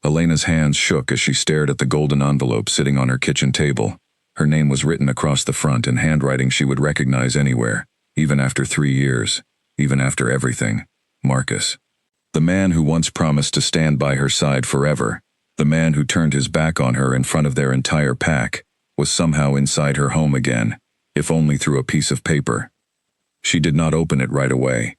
Elena's hands shook as she stared at the golden envelope sitting on her kitchen table. Her name was written across the front in handwriting she would recognize anywhere, even after 3 years, even after everything. Marcus. The man who once promised to stand by her side forever, the man who turned his back on her in front of their entire pack, was somehow inside her home again, if only through a piece of paper. She did not open it right away.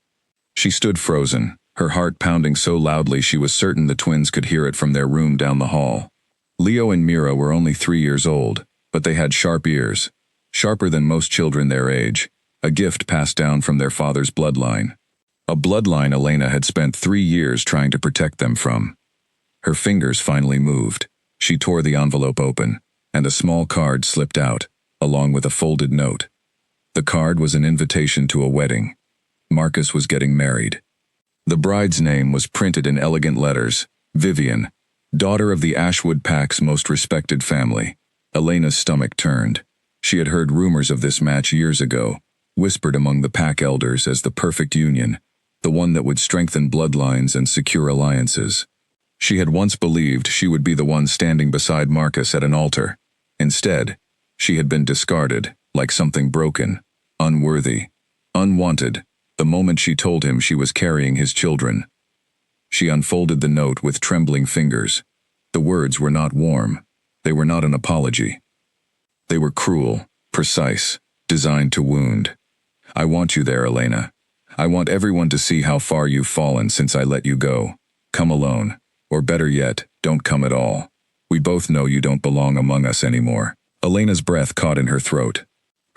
She stood frozen, her heart pounding so loudly she was certain the twins could hear it from their room down the hall. Leo and Mira were only 3 years old, but they had sharp ears, sharper than most children their age, a gift passed down from their father's bloodline. A bloodline Elena had spent 3 years trying to protect them from. Her fingers finally moved. She tore the envelope open, and a small card slipped out, along with a folded note. The card was an invitation to a wedding. Marcus was getting married. The bride's name was printed in elegant letters, Vivian, daughter of the Ashwood Pack's most respected family. Elena's stomach turned. She had heard rumors of this match years ago, whispered among the pack elders as the perfect union, the one that would strengthen bloodlines and secure alliances. She had once believed she would be the one standing beside Marcus at an altar. Instead, she had been discarded, like something broken, unworthy, unwanted, the moment she told him she was carrying his children. She unfolded the note with trembling fingers. The words were not warm. They were not an apology. They were cruel, precise, designed to wound. I want you there, Elena. I want everyone to see how far you've fallen since I let you go. Come alone. Or better yet, don't come at all. We both know you don't belong among us anymore. Elena's breath caught in her throat.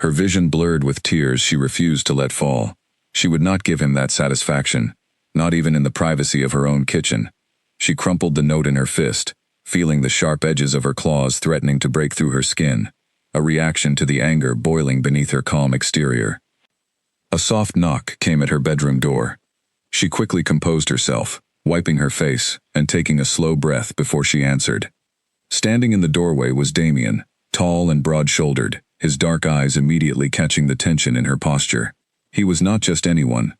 Her vision blurred with tears she refused to let fall. She would not give him that satisfaction, not even in the privacy of her own kitchen. She crumpled the note in her fist, feeling the sharp edges of her claws threatening to break through her skin, a reaction to the anger boiling beneath her calm exterior. A soft knock came at her bedroom door. She quickly composed herself, wiping her face and taking a slow breath before she answered. Standing in the doorway was Damien, tall and broad-shouldered, his dark eyes immediately catching the tension in her posture. He was not just anyone.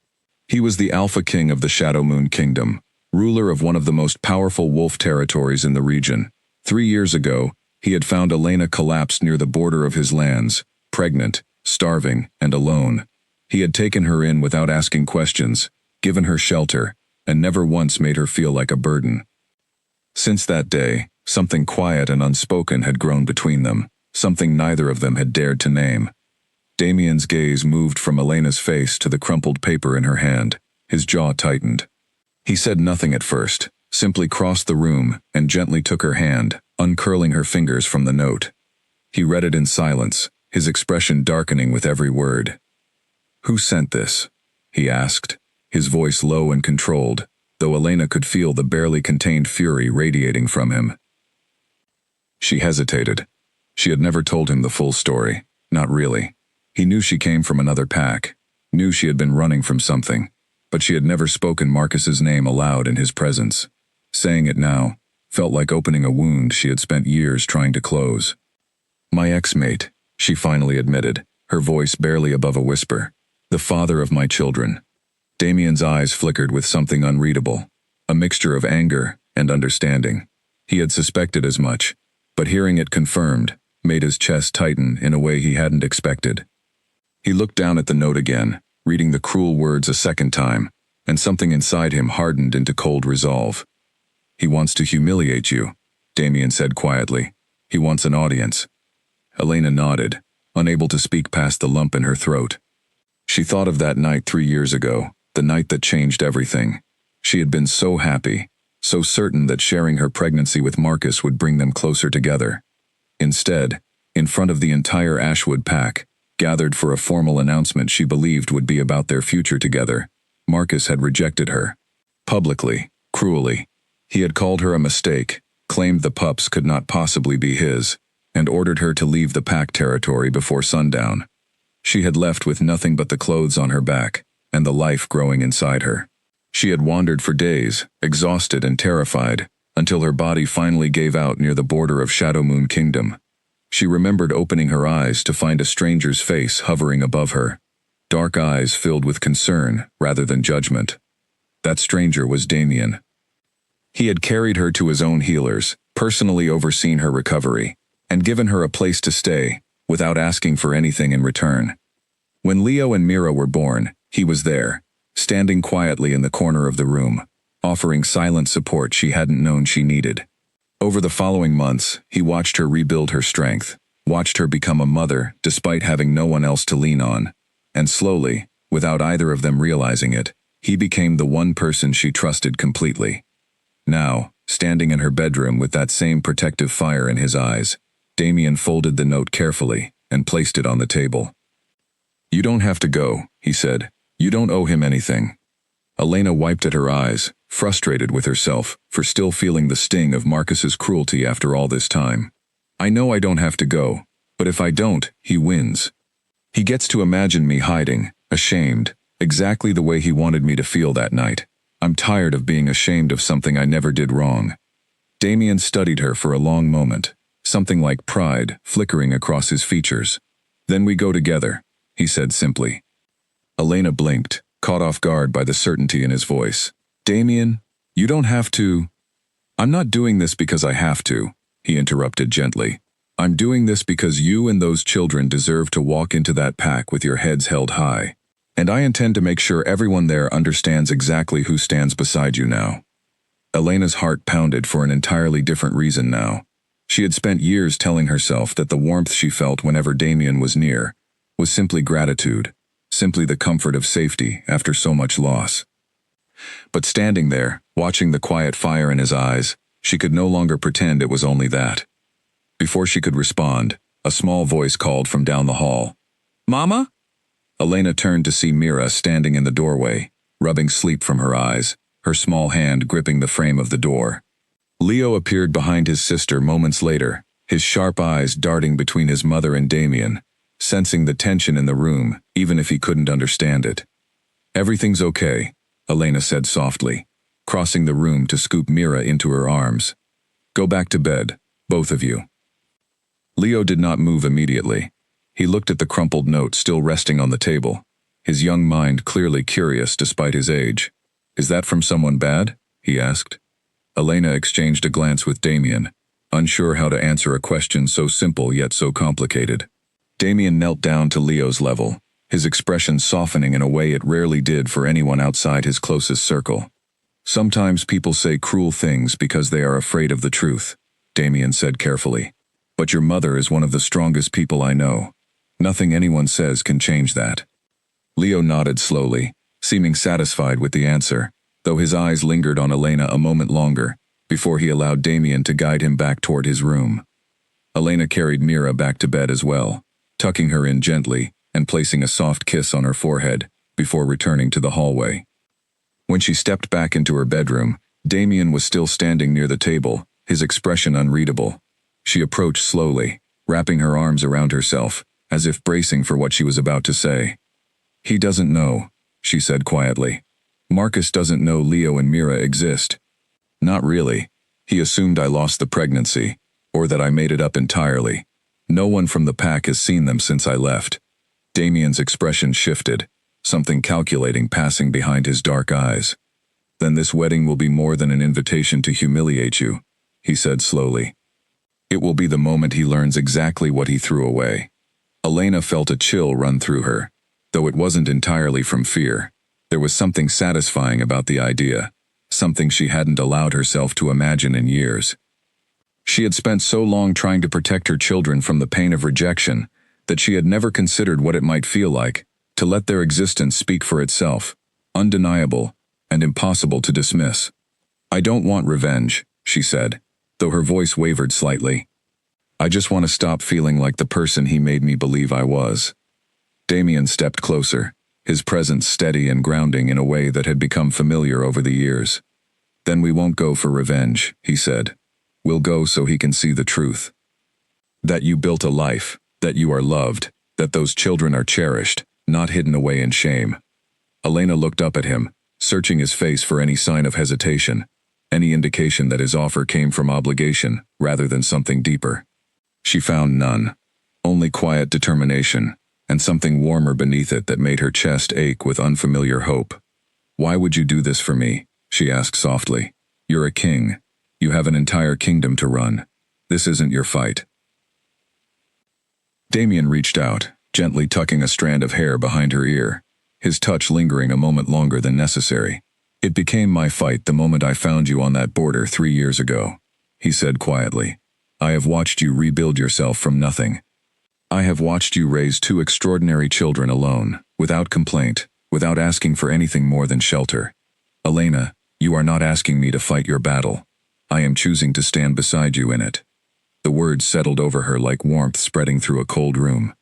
He was the Alpha King of the Shadow Moon Kingdom, ruler of one of the most powerful wolf territories in the region. 3 years ago, he had found Elena collapsed near the border of his lands, pregnant, starving, and alone. He had taken her in without asking questions, given her shelter, and never once made her feel like a burden. Since that day, something quiet and unspoken had grown between them, something neither of them had dared to name. Damien's gaze moved from Elena's face to the crumpled paper in her hand. His jaw tightened. He said nothing at first, simply crossed the room and gently took her hand, uncurling her fingers from the note. He read it in silence, his expression darkening with every word. "Who sent this?" he asked, his voice low and controlled, though Elena could feel the barely contained fury radiating from him. She hesitated. She had never told him the full story, not really. He knew she came from another pack, knew she had been running from something, but she had never spoken Marcus's name aloud in his presence. Saying it now felt like opening a wound she had spent years trying to close. "My ex-mate," she finally admitted, her voice barely above a whisper. "The father of my children." Damien's eyes flickered with something unreadable, a mixture of anger and understanding. He had suspected as much, but hearing it confirmed made his chest tighten in a way he hadn't expected. He looked down at the note again, reading the cruel words a second time, and something inside him hardened into cold resolve. "He wants to humiliate you," Damien said quietly. "He wants an audience." Elena nodded, unable to speak past the lump in her throat. She thought of that night 3 years ago, the night that changed everything. She had been so happy, so certain that sharing her pregnancy with Marcus would bring them closer together. Instead, in front of the entire Ashwood pack, gathered for a formal announcement she believed would be about their future together, Marcus had rejected her. Publicly, cruelly. He had called her a mistake, claimed the pups could not possibly be his, and ordered her to leave the pack territory before sundown. She had left with nothing but the clothes on her back, and the life growing inside her. She had wandered for days, exhausted and terrified, until her body finally gave out near the border of Shadow Moon Kingdom. She remembered opening her eyes to find a stranger's face hovering above her, dark eyes filled with concern rather than judgment. That stranger was Damien. He had carried her to his own healers, personally overseen her recovery, and given her a place to stay, without asking for anything in return. When Leo and Mira were born, he was there, standing quietly in the corner of the room, offering silent support she hadn't known she needed. Over the following months, he watched her rebuild her strength, watched her become a mother despite having no one else to lean on, and slowly, without either of them realizing it, he became the one person she trusted completely. Now, standing in her bedroom with that same protective fire in his eyes, Damien folded the note carefully and placed it on the table. "You don't have to go," he said. "You don't owe him anything." Elena wiped at her eyes, frustrated with herself for still feeling the sting of Marcus's cruelty after all this time. "I know I don't have to go, but if I don't, he wins. He gets to imagine me hiding, ashamed, exactly the way he wanted me to feel that night. I'm tired of being ashamed of something I never did wrong." Damien studied her for a long moment, something like pride flickering across his features. "Then we go together," he said simply. Elena blinked, caught off guard by the certainty in his voice. "Damien, you don't have to." "I'm not doing this because I have to," he interrupted gently. "I'm doing this because you and those children deserve to walk into that pack with your heads held high. And I intend to make sure everyone there understands exactly who stands beside you now." Elena's heart pounded for an entirely different reason now. She had spent years telling herself that the warmth she felt whenever Damien was near was simply gratitude, simply the comfort of safety after so much loss. But standing there, watching the quiet fire in his eyes, she could no longer pretend it was only that. Before she could respond, a small voice called from down the hall. "Mama?" Elena turned to see Mira standing in the doorway, rubbing sleep from her eyes, her small hand gripping the frame of the door. Leo appeared behind his sister moments later, his sharp eyes darting between his mother and Damien, sensing the tension in the room, even if he couldn't understand it. "Everything's okay," Elena said softly, crossing the room to scoop Mira into her arms. "Go back to bed, both of you." Leo did not move immediately. He looked at the crumpled note still resting on the table, his young mind clearly curious despite his age. "Is that from someone bad?" he asked. Elena exchanged a glance with Damien, unsure how to answer a question so simple yet so complicated. Damien knelt down to Leo's level, his expression softening in a way it rarely did for anyone outside his closest circle. "Sometimes people say cruel things because they are afraid of the truth," Damien said carefully. "But your mother is one of the strongest people I know. Nothing anyone says can change that." Leo nodded slowly, seeming satisfied with the answer, though his eyes lingered on Elena a moment longer, before he allowed Damien to guide him back toward his room. Elena carried Mira back to bed as well, tucking her in gently and placing a soft kiss on her forehead, before returning to the hallway. When she stepped back into her bedroom, Damien was still standing near the table, his expression unreadable. She approached slowly, wrapping her arms around herself, as if bracing for what she was about to say. "He doesn't know," she said quietly. "Marcus doesn't know Leo and Mira exist." "Not really. He assumed I lost the pregnancy, or that I made it up entirely. No one from the pack has seen them since I left." Damien's expression shifted, something calculating passing behind his dark eyes. "Then this wedding will be more than an invitation to humiliate you," he said slowly. "It will be the moment he learns exactly what he threw away." Elena felt a chill run through her, though it wasn't entirely from fear. There was something satisfying about the idea, something she hadn't allowed herself to imagine in years. She had spent so long trying to protect her children from the pain of rejection that she had never considered what it might feel like to let their existence speak for itself, undeniable and impossible to dismiss. "I don't want revenge," she said, though her voice wavered slightly. "I just want to stop feeling like the person he made me believe I was." Damien stepped closer, his presence steady and grounding in a way that had become familiar over the years. "Then we won't go for revenge," he said. "We'll go so he can see the truth. That you built a life, that you are loved, that those children are cherished, not hidden away in shame." Elena looked up at him, searching his face for any sign of hesitation, any indication that his offer came from obligation rather than something deeper. She found none, only quiet determination, and something warmer beneath it that made her chest ache with unfamiliar hope. "Why would you do this for me?" she asked softly. You're a king. You have an entire kingdom to run. This isn't your fight. Damien reached out, gently tucking a strand of hair behind her ear, his touch lingering a moment longer than necessary. It became my fight the moment I found you on that border 3 years ago, he said quietly. I have watched you rebuild yourself from nothing. I have watched you raise 2 extraordinary children alone, without complaint, without asking for anything more than shelter. Elena, you are not asking me to fight your battle. I am choosing to stand beside you in it. The words settled over her like warmth spreading through a cold room.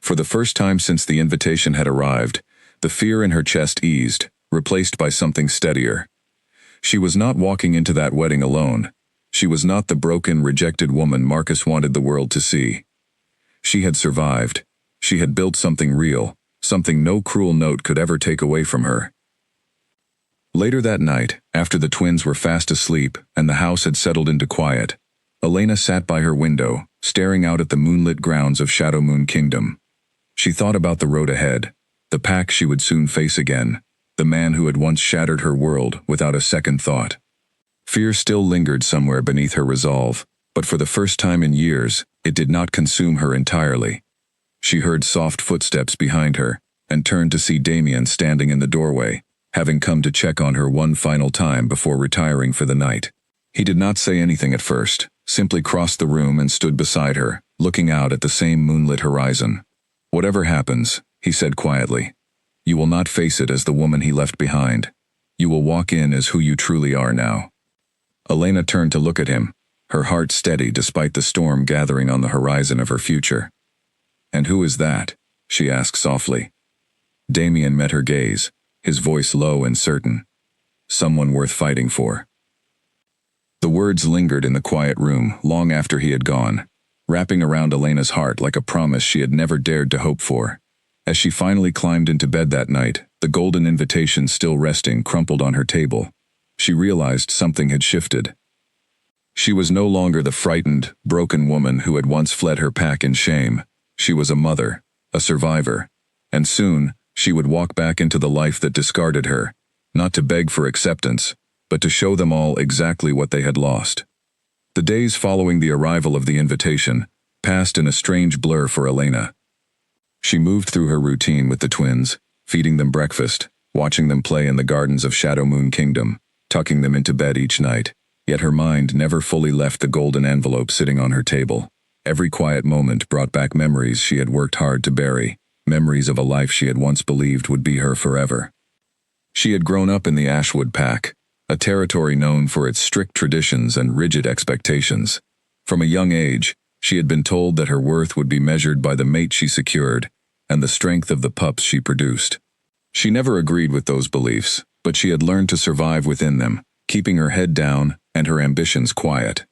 For the first time since the invitation had arrived, the fear in her chest eased, replaced by something steadier. She was not walking into that wedding alone. She was not the broken, rejected woman Marcus wanted the world to see. She had survived. She had built something real, something no cruel note could ever take away from her. Later that night, after the twins were fast asleep and the house had settled into quiet, Elena sat by her window, staring out at the moonlit grounds of Shadow Moon Kingdom. She thought about the road ahead, the pack she would soon face again, the man who had once shattered her world without a second thought. Fear still lingered somewhere beneath her resolve, but for the first time in years, it did not consume her entirely. She heard soft footsteps behind her, and turned to see Damien standing in the doorway, having come to check on her one final time before retiring for the night. He did not say anything at first, simply crossed the room and stood beside her, looking out at the same moonlit horizon. Whatever happens, he said quietly, you will not face it as the woman he left behind. You will walk in as who you truly are now. Elena turned to look at him, her heart steady despite the storm gathering on the horizon of her future. And who is that? She asked softly. Damien met her gaze, his voice low and certain. Someone worth fighting for. The words lingered in the quiet room long after he had gone, wrapping around Elena's heart like a promise she had never dared to hope for. As she finally climbed into bed that night, the golden invitation still resting crumpled on her table, she realized something had shifted. She was no longer the frightened, broken woman who had once fled her pack in shame. She was a mother, a survivor, and soon, she would walk back into the life that discarded her, not to beg for acceptance, but to show them all exactly what they had lost. The days following the arrival of the invitation passed in a strange blur for Elena. She moved through her routine with the twins, feeding them breakfast, watching them play in the gardens of Shadow Moon Kingdom, tucking them into bed each night, yet her mind never fully left the golden envelope sitting on her table. Every quiet moment brought back memories she had worked hard to bury, memories of a life she had once believed would be her forever. She had grown up in the Ashwood Pack, a territory known for its strict traditions and rigid expectations. From a young age, she had been told that her worth would be measured by the mate she secured and the strength of the pups she produced. She never agreed with those beliefs, but she had learned to survive within them, keeping her head down and her ambitions quiet.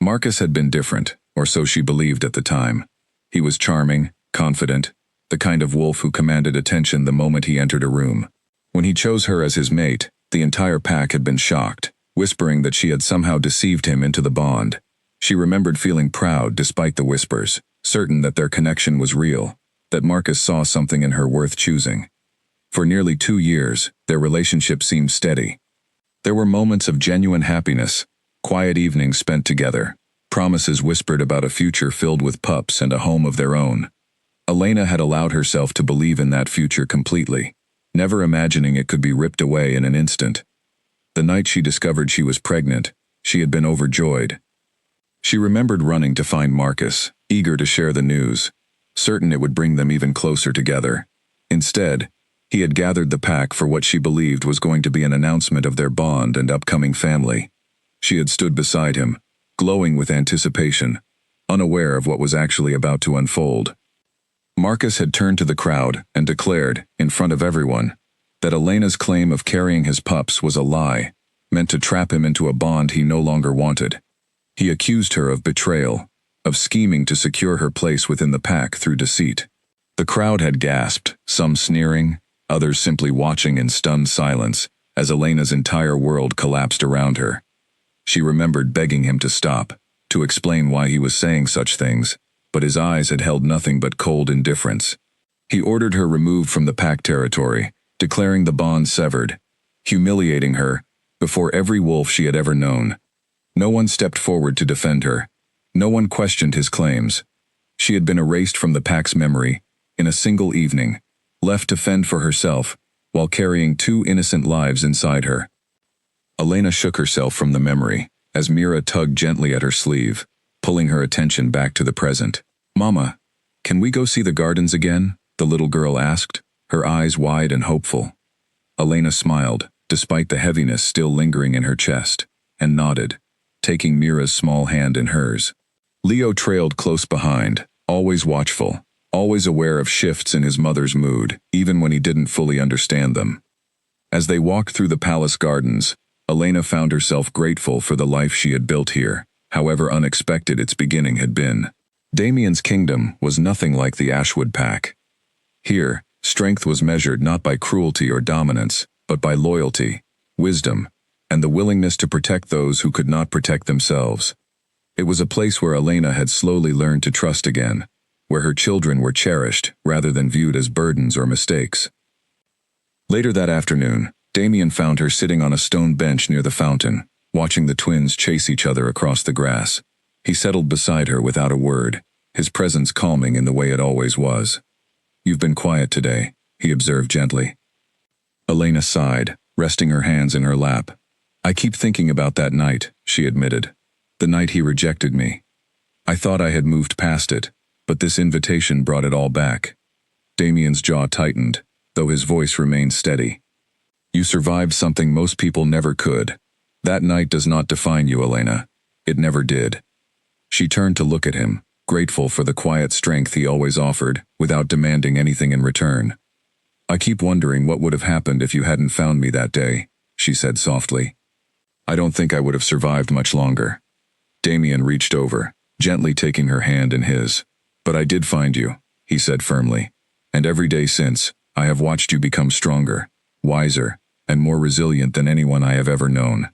Marcus had been different, or so she believed at the time. He was charming, confident, the kind of wolf who commanded attention the moment he entered a room. When he chose her as his mate, the entire pack had been shocked, whispering that she had somehow deceived him into the bond. She remembered feeling proud despite the whispers, certain that their connection was real, that Marcus saw something in her worth choosing. For nearly 2 years, their relationship seemed steady. There were moments of genuine happiness, quiet evenings spent together, promises whispered about a future filled with pups and a home of their own. Elena had allowed herself to believe in that future completely, never imagining it could be ripped away in an instant. The night she discovered she was pregnant, she had been overjoyed. She remembered running to find Marcus, eager to share the news, certain it would bring them even closer together. Instead, he had gathered the pack for what she believed was going to be an announcement of their bond and upcoming family. She had stood beside him, glowing with anticipation, unaware of what was actually about to unfold. Marcus had turned to the crowd and declared, in front of everyone, that Elena's claim of carrying his pups was a lie, meant to trap him into a bond he no longer wanted. He accused her of betrayal, of scheming to secure her place within the pack through deceit. The crowd had gasped, some sneering, others simply watching in stunned silence, as Elena's entire world collapsed around her. She remembered begging him to stop, to explain why he was saying such things, but his eyes had held nothing but cold indifference. He ordered her removed from the pack territory, declaring the bond severed, humiliating her, before every wolf she had ever known. No one stepped forward to defend her. No one questioned his claims. She had been erased from the pack's memory, in a single evening, left to fend for herself, while carrying 2 innocent lives inside her. Elena shook herself from the memory, as Mira tugged gently at her sleeve, pulling her attention back to the present. "Mama, can we go see the gardens again?" the little girl asked, her eyes wide and hopeful. Elena smiled, despite the heaviness still lingering in her chest, and nodded, taking Mira's small hand in hers. Leo trailed close behind, always watchful, always aware of shifts in his mother's mood, even when he didn't fully understand them. As they walked through the palace gardens, Elena found herself grateful for the life she had built here, however unexpected its beginning had been. Damien's kingdom was nothing like the Ashwood pack. Here, strength was measured not by cruelty or dominance, but by loyalty, wisdom, and the willingness to protect those who could not protect themselves. It was a place where Elena had slowly learned to trust again, where her children were cherished rather than viewed as burdens or mistakes. Later that afternoon, Damien found her sitting on a stone bench near the fountain, watching the twins chase each other across the grass. He settled beside her without a word, his presence calming in the way it always was. "You've been quiet today," he observed gently. Elena sighed, resting her hands in her lap. "I keep thinking about that night," she admitted. "The night he rejected me. I thought I had moved past it, but this invitation brought it all back." Damien's jaw tightened, though his voice remained steady. "You survived something most people never could. That night does not define you, Elena. It never did." She turned to look at him, grateful for the quiet strength he always offered, without demanding anything in return. "I keep wondering what would have happened if you hadn't found me that day," she said softly. "I don't think I would have survived much longer." Damien reached over, gently taking her hand in his. "But I did find you," he said firmly. "And every day since, I have watched you become stronger, wiser, and more resilient than anyone I have ever known.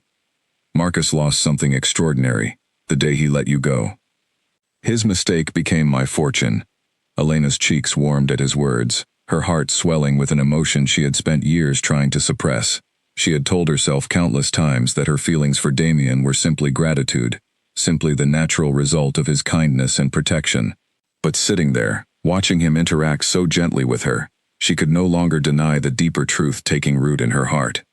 Marcus lost something extraordinary the day he let you go. His mistake became my fortune." Elena's cheeks warmed at his words, her heart swelling with an emotion she had spent years trying to suppress. She had told herself countless times that her feelings for Damien were simply gratitude, simply the natural result of his kindness and protection. But sitting there, watching him interact so gently with her, she could no longer deny the deeper truth taking root in her heart.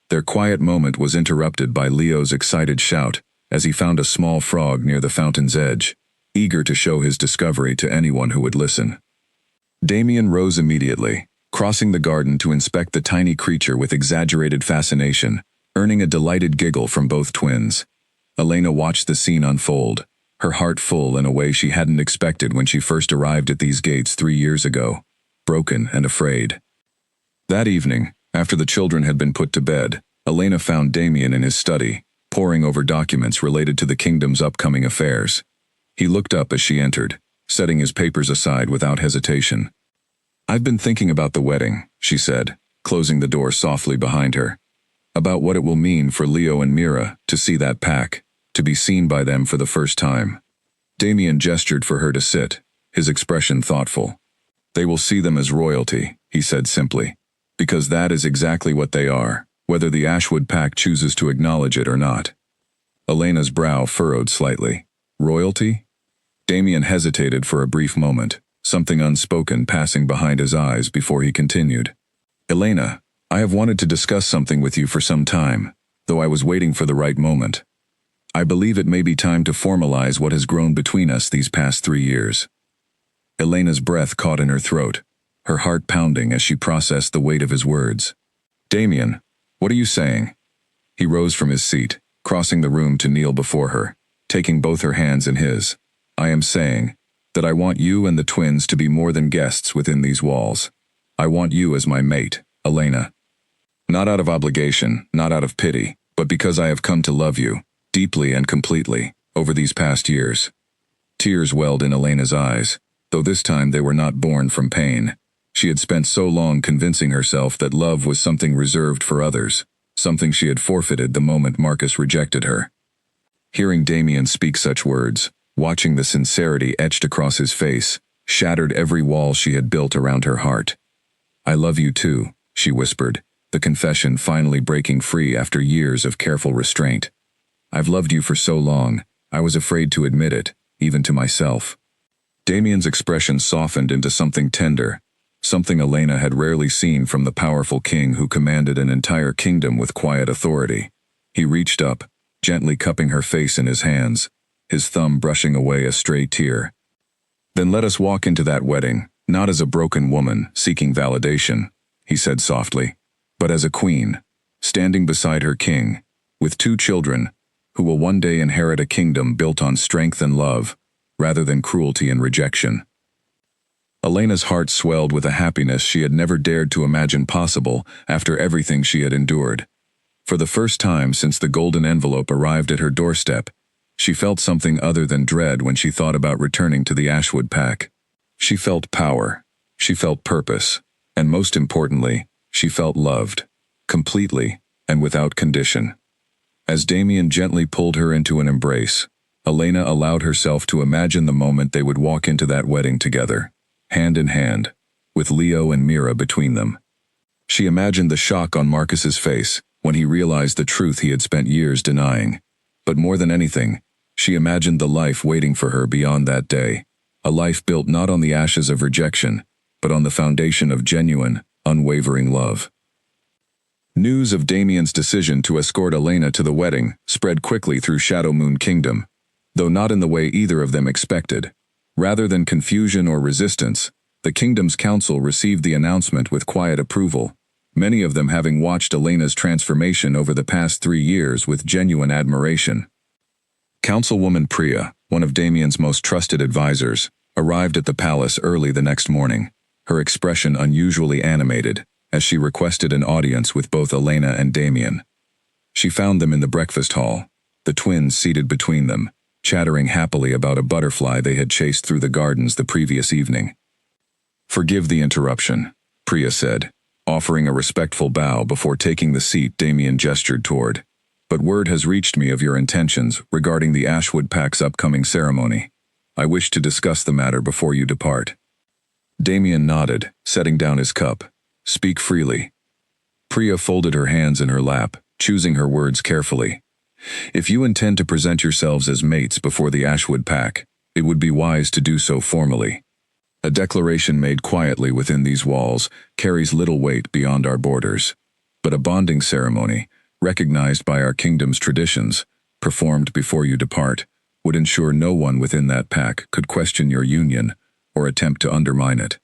Their quiet moment was interrupted by Leo's excited shout as he found a small frog near the fountain's edge, eager to show his discovery to anyone who would listen. Damien rose immediately, crossing the garden to inspect the tiny creature with exaggerated fascination, earning a delighted giggle from both twins. Elena watched the scene unfold, her heart full in a way she hadn't expected when she first arrived at these gates 3 years ago, broken and afraid. That evening, after the children had been put to bed, Elena found Damien in his study, poring over documents related to the kingdom's upcoming affairs. He looked up as she entered, setting his papers aside without hesitation. "I've been thinking about the wedding," she said, closing the door softly behind her. "About what it will mean for Leo and Mira to see that pack, to be seen by them for the first time." Damien gestured for her to sit, his expression thoughtful. "They will see them as royalty," he said simply, "because that is exactly what they are, whether the Ashwood pack chooses to acknowledge it or not." Elena's brow furrowed slightly. "Royalty?" Damien hesitated for a brief moment, something unspoken passing behind his eyes before he continued. "Elena, I have wanted to discuss something with you for some time, though I was waiting for the right moment. I believe it may be time to formalize what has grown between us these past 3 years." Elena's breath caught in her throat, her heart pounding as she processed the weight of his words. "Damien, what are you saying?" He rose from his seat, crossing the room to kneel before her, taking both her hands in his. "I am saying that I want you and the twins to be more than guests within these walls. I want you as my mate, Elena. Not out of obligation, not out of pity, but because I have come to love you, deeply and completely, over these past years." Tears welled in Elena's eyes, though this time they were not born from pain. She had spent so long convincing herself that love was something reserved for others, something she had forfeited the moment Marcus rejected her. Hearing Damien speak such words, watching the sincerity etched across his face, shattered every wall she had built around her heart. "I love you too," she whispered, the confession finally breaking free after years of careful restraint. "I've loved you for so long, I was afraid to admit it, even to myself." Damien's expression softened into something tender, something Elena had rarely seen from the powerful king who commanded an entire kingdom with quiet authority. He reached up, gently cupping her face in his hands, his thumb brushing away a stray tear. "Then let us walk into that wedding, not as a broken woman seeking validation," he said softly, "but as a queen, standing beside her king, with 2 children, who will one day inherit a kingdom built on strength and love, rather than cruelty and rejection." Elena's heart swelled with a happiness she had never dared to imagine possible after everything she had endured. For the first time since the golden envelope arrived at her doorstep, she felt something other than dread when she thought about returning to the Ashwood pack. She felt power, she felt purpose, and most importantly, she felt loved, completely and without condition. As Damien gently pulled her into an embrace, Elena allowed herself to imagine the moment they would walk into that wedding together, hand in hand, with Leo and Mira between them. She imagined the shock on Marcus's face when he realized the truth he had spent years denying. But more than anything, she imagined the life waiting for her beyond that day, a life built not on the ashes of rejection, but on the foundation of genuine, unwavering love. News of Damien's decision to escort Elena to the wedding spread quickly through Shadow Moon Kingdom, though not in the way either of them expected. Rather than confusion or resistance, the kingdom's council received the announcement with quiet approval, many of them having watched Elena's transformation over the past 3 years with genuine admiration. Councilwoman Priya, one of Damien's most trusted advisors, arrived at the palace early the next morning, her expression unusually animated, as she requested an audience with both Elena and Damien. She found them in the breakfast hall, the twins seated between them, chattering happily about a butterfly they had chased through the gardens the previous evening. "Forgive the interruption," Priya said, offering a respectful bow before taking the seat Damien gestured toward. "But word has reached me of your intentions regarding the Ashwood Pack's upcoming ceremony. I wish to discuss the matter before you depart." Damien nodded, setting down his cup. "Speak freely." Priya folded her hands in her lap, choosing her words carefully. "If you intend to present yourselves as mates before the Ashwood Pack, it would be wise to do so formally. A declaration made quietly within these walls carries little weight beyond our borders, but a bonding ceremony, recognized by our kingdom's traditions, performed before you depart, would ensure no one within that pack could question your union or attempt to undermine it."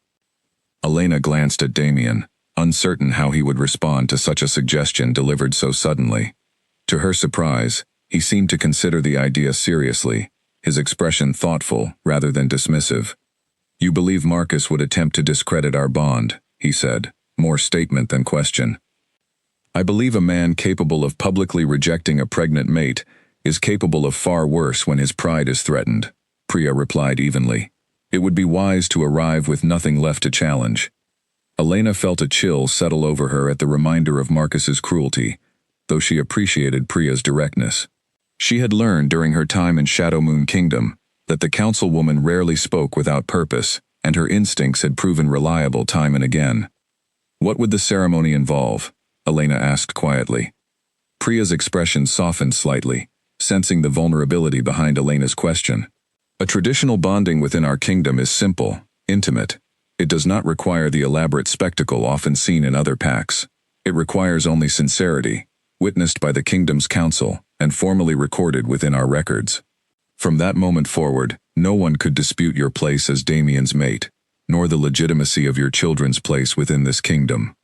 Elena glanced at Damien, uncertain how he would respond to such a suggestion delivered so suddenly. To her surprise, he seemed to consider the idea seriously, his expression thoughtful rather than dismissive. "You believe Marcus would attempt to discredit our bond," he said, more statement than question. "I believe a man capable of publicly rejecting a pregnant mate is capable of far worse when his pride is threatened," Priya replied evenly. "It would be wise to arrive with nothing left to challenge." Elena felt a chill settle over her at the reminder of Marcus's cruelty, though she appreciated Priya's directness. She had learned during her time in Shadow Moon Kingdom that the councilwoman rarely spoke without purpose, and her instincts had proven reliable time and again. "What would the ceremony involve?" Elena asked quietly. Priya's expression softened slightly, sensing the vulnerability behind Elena's question. "A traditional bonding within our kingdom is simple, intimate. It does not require the elaborate spectacle often seen in other packs. It requires only sincerity, witnessed by the kingdom's council and formally recorded within our records. From that moment forward, no one could dispute your place as Damien's mate, nor the legitimacy of your children's place within this kingdom."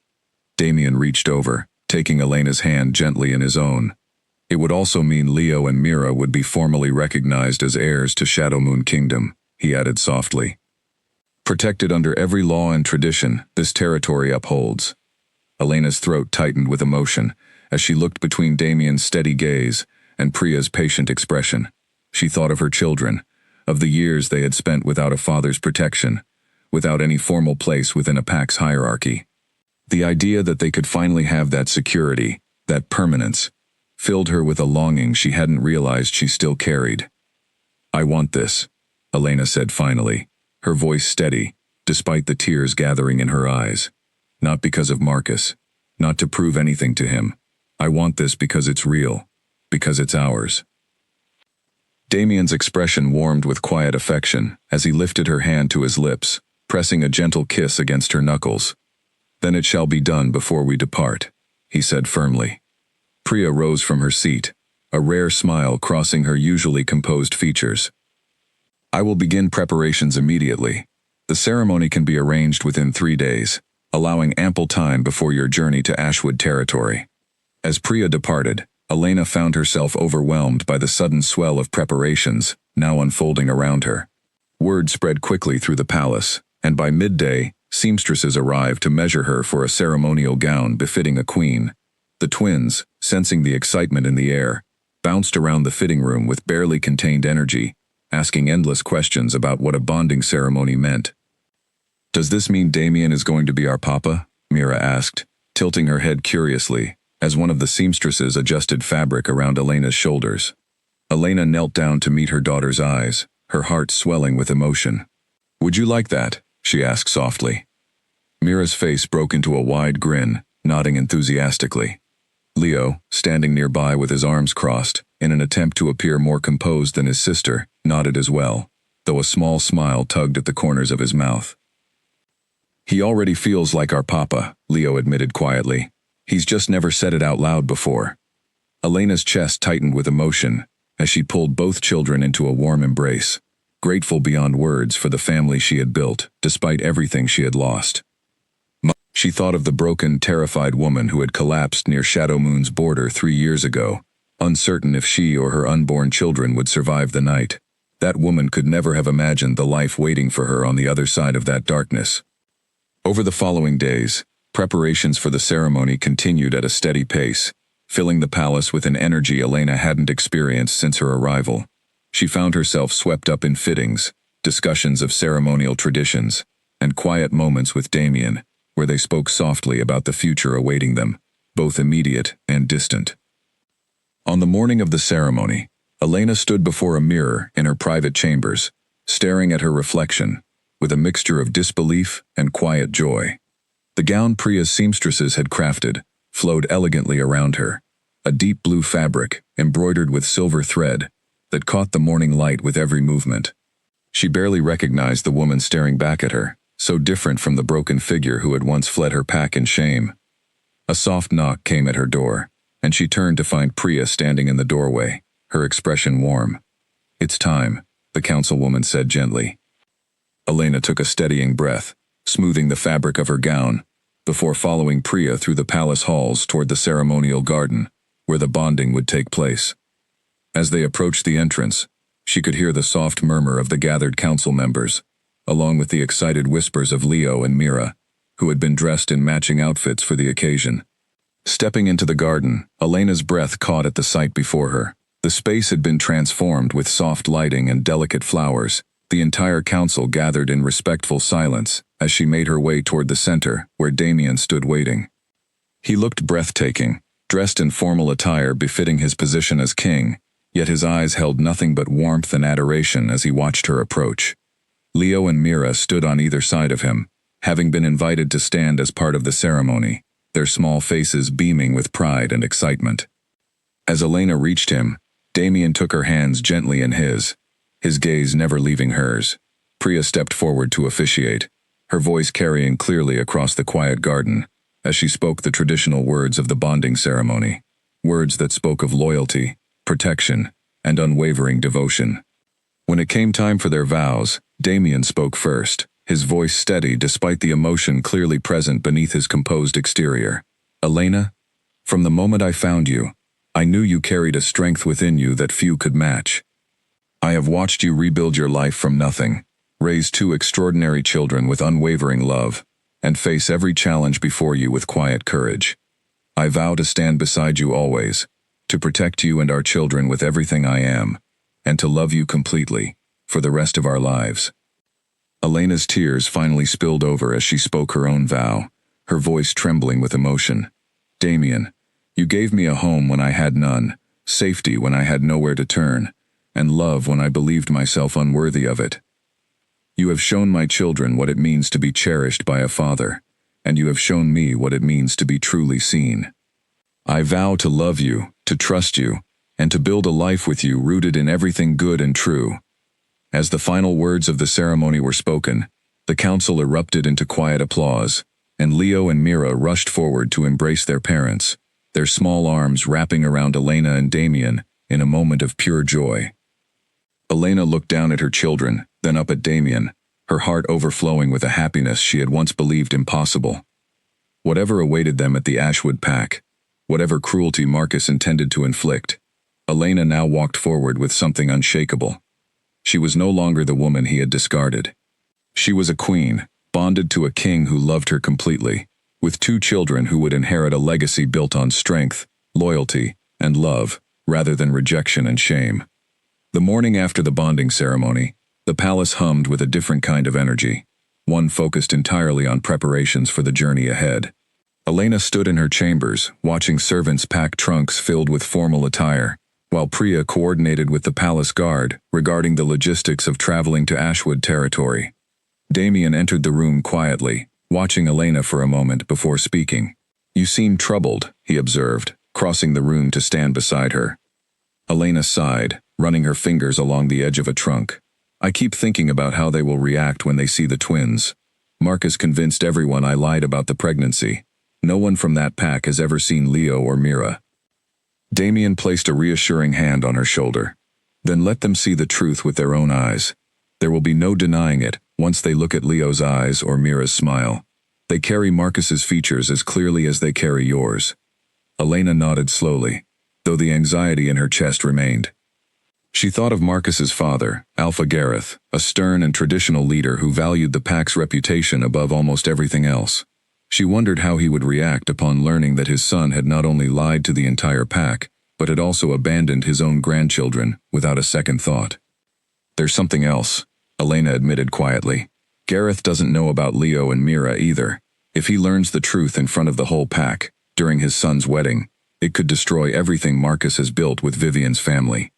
Damien reached over, taking Elena's hand gently in his own. "It would also mean Leo and Mira would be formally recognized as heirs to Shadow Moon Kingdom," he added softly. "Protected under every law and tradition this territory upholds." Elena's throat tightened with emotion as she looked between Damien's steady gaze and Priya's patient expression. She thought of her children, of the years they had spent without a father's protection, without any formal place within a pack's hierarchy. The idea that they could finally have that security, that permanence, filled her with a longing she hadn't realized she still carried. "I want this," Elena said finally, her voice steady, despite the tears gathering in her eyes. "Not because of Marcus, not to prove anything to him. I want this because it's real, because it's ours. Damien's expression warmed with quiet affection as he lifted her hand to his lips, pressing a gentle kiss against her knuckles. Then it shall be done before we depart, he said firmly. Priya rose from her seat, a rare smile crossing her usually composed features. I will begin preparations immediately. The ceremony can be arranged within 3 days, allowing ample time before your journey to Ashwood territory. As Priya departed, Elena found herself overwhelmed by the sudden swell of preparations now unfolding around her. Word spread quickly through the palace, and by midday, seamstresses arrived to measure her for a ceremonial gown befitting a queen. The twins, sensing the excitement in the air, bounced around the fitting room with barely contained energy, asking endless questions about what a bonding ceremony meant. Does this mean Damien is going to be our papa? Mira asked, tilting her head curiously, as one of the seamstresses adjusted fabric around Elena's shoulders. Elena knelt down to meet her daughter's eyes, her heart swelling with emotion. Would you like that? She asked softly. Mira's face broke into a wide grin, nodding enthusiastically. Leo, standing nearby with his arms crossed, in an attempt to appear more composed than his sister, nodded as well, though a small smile tugged at the corners of his mouth. He already feels like our papa, Leo admitted quietly. He's just never said it out loud before. Elena's chest tightened with emotion as she pulled both children into a warm embrace, grateful beyond words for the family she had built, despite everything she had lost. She thought of the broken, terrified woman who had collapsed near Shadow Moon's border 3 years ago, uncertain if she or her unborn children would survive the night. That woman could never have imagined the life waiting for her on the other side of that darkness. Over the following days, preparations for the ceremony continued at a steady pace, filling the palace with an energy Elena hadn't experienced since her arrival. She found herself swept up in fittings, discussions of ceremonial traditions, and quiet moments with Damien, where they spoke softly about the future awaiting them, both immediate and distant. On the morning of the ceremony, Elena stood before a mirror in her private chambers, staring at her reflection, with a mixture of disbelief and quiet joy. The gown Priya's seamstresses had crafted flowed elegantly around her, a deep blue fabric embroidered with silver thread that caught the morning light with every movement. She barely recognized the woman staring back at her, so different from the broken figure who had once fled her pack in shame. A soft knock came at her door, and she turned to find Priya standing in the doorway, her expression warm. It's time, the councilwoman said gently. Elena took a steadying breath, smoothing the fabric of her gown, before following Priya through the palace halls toward the ceremonial garden, where the bonding would take place. As they approached the entrance, she could hear the soft murmur of the gathered council members, along with the excited whispers of Leo and Mira, who had been dressed in matching outfits for the occasion. Stepping into the garden, Elena's breath caught at the sight before her. The space had been transformed with soft lighting and delicate flowers. The entire council gathered in respectful silence as she made her way toward the center, where Damien stood waiting. He looked breathtaking, dressed in formal attire befitting his position as king, yet his eyes held nothing but warmth and adoration as he watched her approach. Leo and Mira stood on either side of him, having been invited to stand as part of the ceremony, their small faces beaming with pride and excitement. As Elena reached him, Damien took her hands gently in his gaze never leaving hers. Priya stepped forward to officiate, her voice carrying clearly across the quiet garden, as she spoke the traditional words of the bonding ceremony, words that spoke of loyalty, protection, and unwavering devotion. When it came time for their vows, Damien spoke first, his voice steady despite the emotion clearly present beneath his composed exterior. Elena, from the moment I found you, I knew you carried a strength within you that few could match. I have watched you rebuild your life from nothing, raise 2 extraordinary children with unwavering love, and face every challenge before you with quiet courage. I vow to stand beside you always, to protect you and our children with everything I am, and to love you completely, for the rest of our lives. Elena's tears finally spilled over as she spoke her own vow, her voice trembling with emotion. Damien, you gave me a home when I had none, safety when I had nowhere to turn, and love when I believed myself unworthy of it. You have shown my children what it means to be cherished by a father, and you have shown me what it means to be truly seen. I vow to love you, to trust you, and to build a life with you rooted in everything good and true." As the final words of the ceremony were spoken, the council erupted into quiet applause, and Leo and Mira rushed forward to embrace their parents, their small arms wrapping around Elena and Damien in a moment of pure joy. Elena looked down at her children, then up at Damien, her heart overflowing with a happiness she had once believed impossible. Whatever awaited them at the Ashwood Pack, whatever cruelty Marcus intended to inflict, Elena now walked forward with something unshakable. She was no longer the woman he had discarded. She was a queen, bonded to a king who loved her completely, with 2 children who would inherit a legacy built on strength, loyalty, and love, rather than rejection and shame. The morning after the bonding ceremony, the palace hummed with a different kind of energy, one focused entirely on preparations for the journey ahead. Elena stood in her chambers, watching servants pack trunks filled with formal attire, while Priya coordinated with the palace guard regarding the logistics of traveling to Ashwood territory. Damien entered the room quietly, watching Elena for a moment before speaking. "You seem troubled," he observed, crossing the room to stand beside her. Elena sighed, running her fingers along the edge of a trunk. "I keep thinking about how they will react when they see the twins. Marcus convinced everyone I lied about the pregnancy. No one from that pack has ever seen Leo or Mira." Damien placed a reassuring hand on her shoulder. "Then let them see the truth with their own eyes. There will be no denying it once they look at Leo's eyes or Mira's smile. They carry Marcus's features as clearly as they carry yours." Elena nodded slowly, though the anxiety in her chest remained. She thought of Marcus's father, Alpha Gareth, a stern and traditional leader who valued the pack's reputation above almost everything else. She wondered how he would react upon learning that his son had not only lied to the entire pack, but had also abandoned his own grandchildren without a second thought. "There's something else," Elena admitted quietly. "Gareth doesn't know about Leo and Mira either. If he learns the truth in front of the whole pack, during his son's wedding, it could destroy everything Marcus has built with Vivian's family."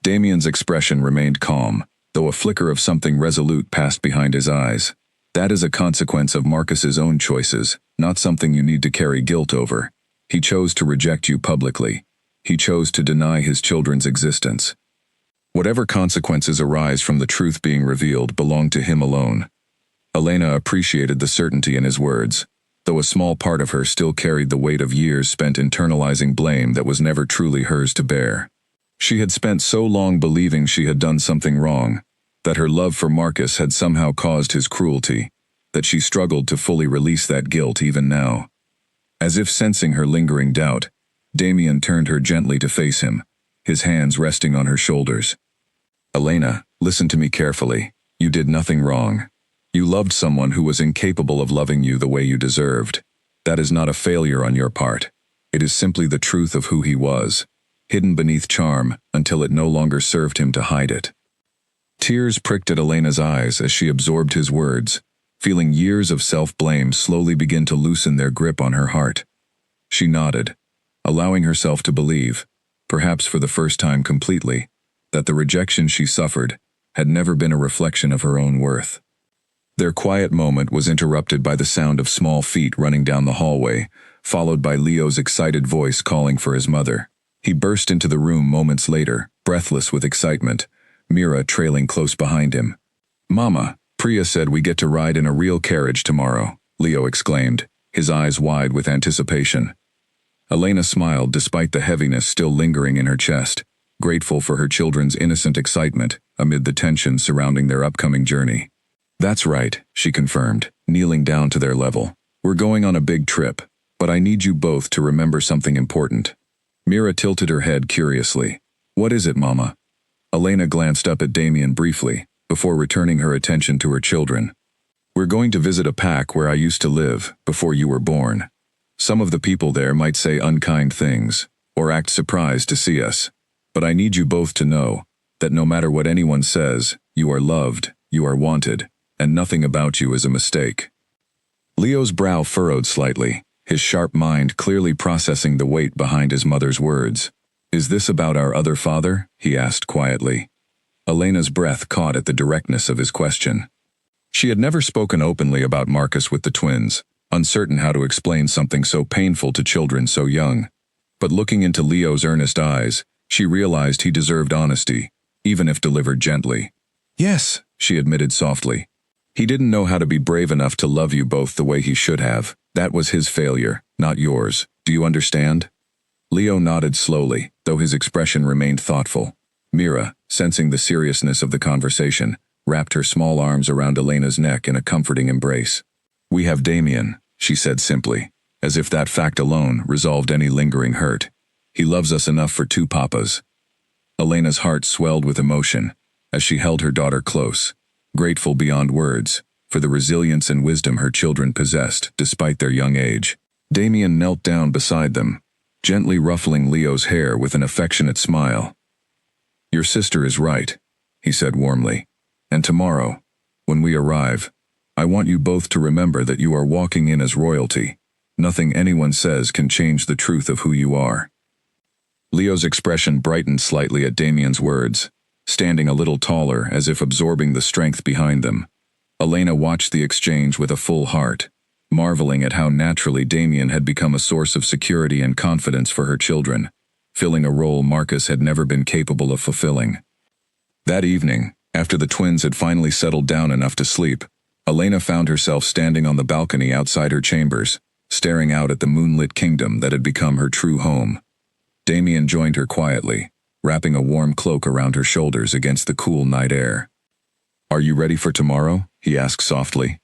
Damien's expression remained calm, though a flicker of something resolute passed behind his eyes. "That is a consequence of Marcus's own choices, not something you need to carry guilt over. He chose to reject you publicly. He chose to deny his children's existence. Whatever consequences arise from the truth being revealed belong to him alone." Elena appreciated the certainty in his words, though a small part of her still carried the weight of years spent internalizing blame that was never truly hers to bear. She had spent so long believing she had done something wrong, that her love for Marcus had somehow caused his cruelty, that she struggled to fully release that guilt even now. As if sensing her lingering doubt, Damien turned her gently to face him, his hands resting on her shoulders. "Elena, listen to me carefully. You did nothing wrong. You loved someone who was incapable of loving you the way you deserved. That is not a failure on your part. It is simply the truth of who he was, hidden beneath charm until it no longer served him to hide it." Tears pricked at Elena's eyes as she absorbed his words, feeling years of self-blame slowly begin to loosen their grip on her heart. She nodded, allowing herself to believe, perhaps for the first time completely, that the rejection she suffered had never been a reflection of her own worth. Their quiet moment was interrupted by the sound of small feet running down the hallway, followed by Leo's excited voice calling for his mother. He burst into the room moments later, breathless with excitement, Mira trailing close behind him. "Mama, Priya said we get to ride in a real carriage tomorrow," Leo exclaimed, his eyes wide with anticipation. Elena smiled despite the heaviness still lingering in her chest, grateful for her children's innocent excitement amid the tension surrounding their upcoming journey. "That's right," she confirmed, kneeling down to their level. "We're going on a big trip, but I need you both to remember something important." Mira tilted her head curiously. "What is it, Mama?" Elena glanced up at Damien briefly, before returning her attention to her children. "We're going to visit a pack where I used to live, before you were born. Some of the people there might say unkind things, or act surprised to see us. But I need you both to know that no matter what anyone says, you are loved, you are wanted, and nothing about you is a mistake." Leo's brow furrowed slightly, his sharp mind clearly processing the weight behind his mother's words. "Is this about our other father?" he asked quietly. Elena's breath caught at the directness of his question. She had never spoken openly about Marcus with the twins, uncertain how to explain something so painful to children so young. But looking into Leo's earnest eyes, she realized he deserved honesty, even if delivered gently. Yes, she admitted softly. He didn't know how to be brave enough to love you both the way he should have. That was his failure, not yours. Do you understand? Leo nodded slowly, though his expression remained thoughtful. Mira, sensing the seriousness of the conversation, wrapped her small arms around Elena's neck in a comforting embrace. We have Damien, she said simply, as if that fact alone resolved any lingering hurt. He loves us enough for two papas. Elena's heart swelled with emotion as she held her daughter close, grateful beyond words for the resilience and wisdom her children possessed despite their young age. Damien knelt down beside them, gently ruffling Leo's hair with an affectionate smile. Your sister is right, he said warmly. And tomorrow, when we arrive, I want you both to remember that you are walking in as royalty. Nothing anyone says can change the truth of who you are. Leo's expression brightened slightly at Damien's words, standing a little taller as if absorbing the strength behind them. Elena watched the exchange with a full heart, marveling at how naturally Damien had become a source of security and confidence for her children, filling a role Marcus had never been capable of fulfilling. That evening, after the twins had finally settled down enough to sleep, Elena found herself standing on the balcony outside her chambers, staring out at the moonlit kingdom that had become her true home. Damien joined her quietly, wrapping a warm cloak around her shoulders against the cool night air. Are you ready for tomorrow? He asked softly.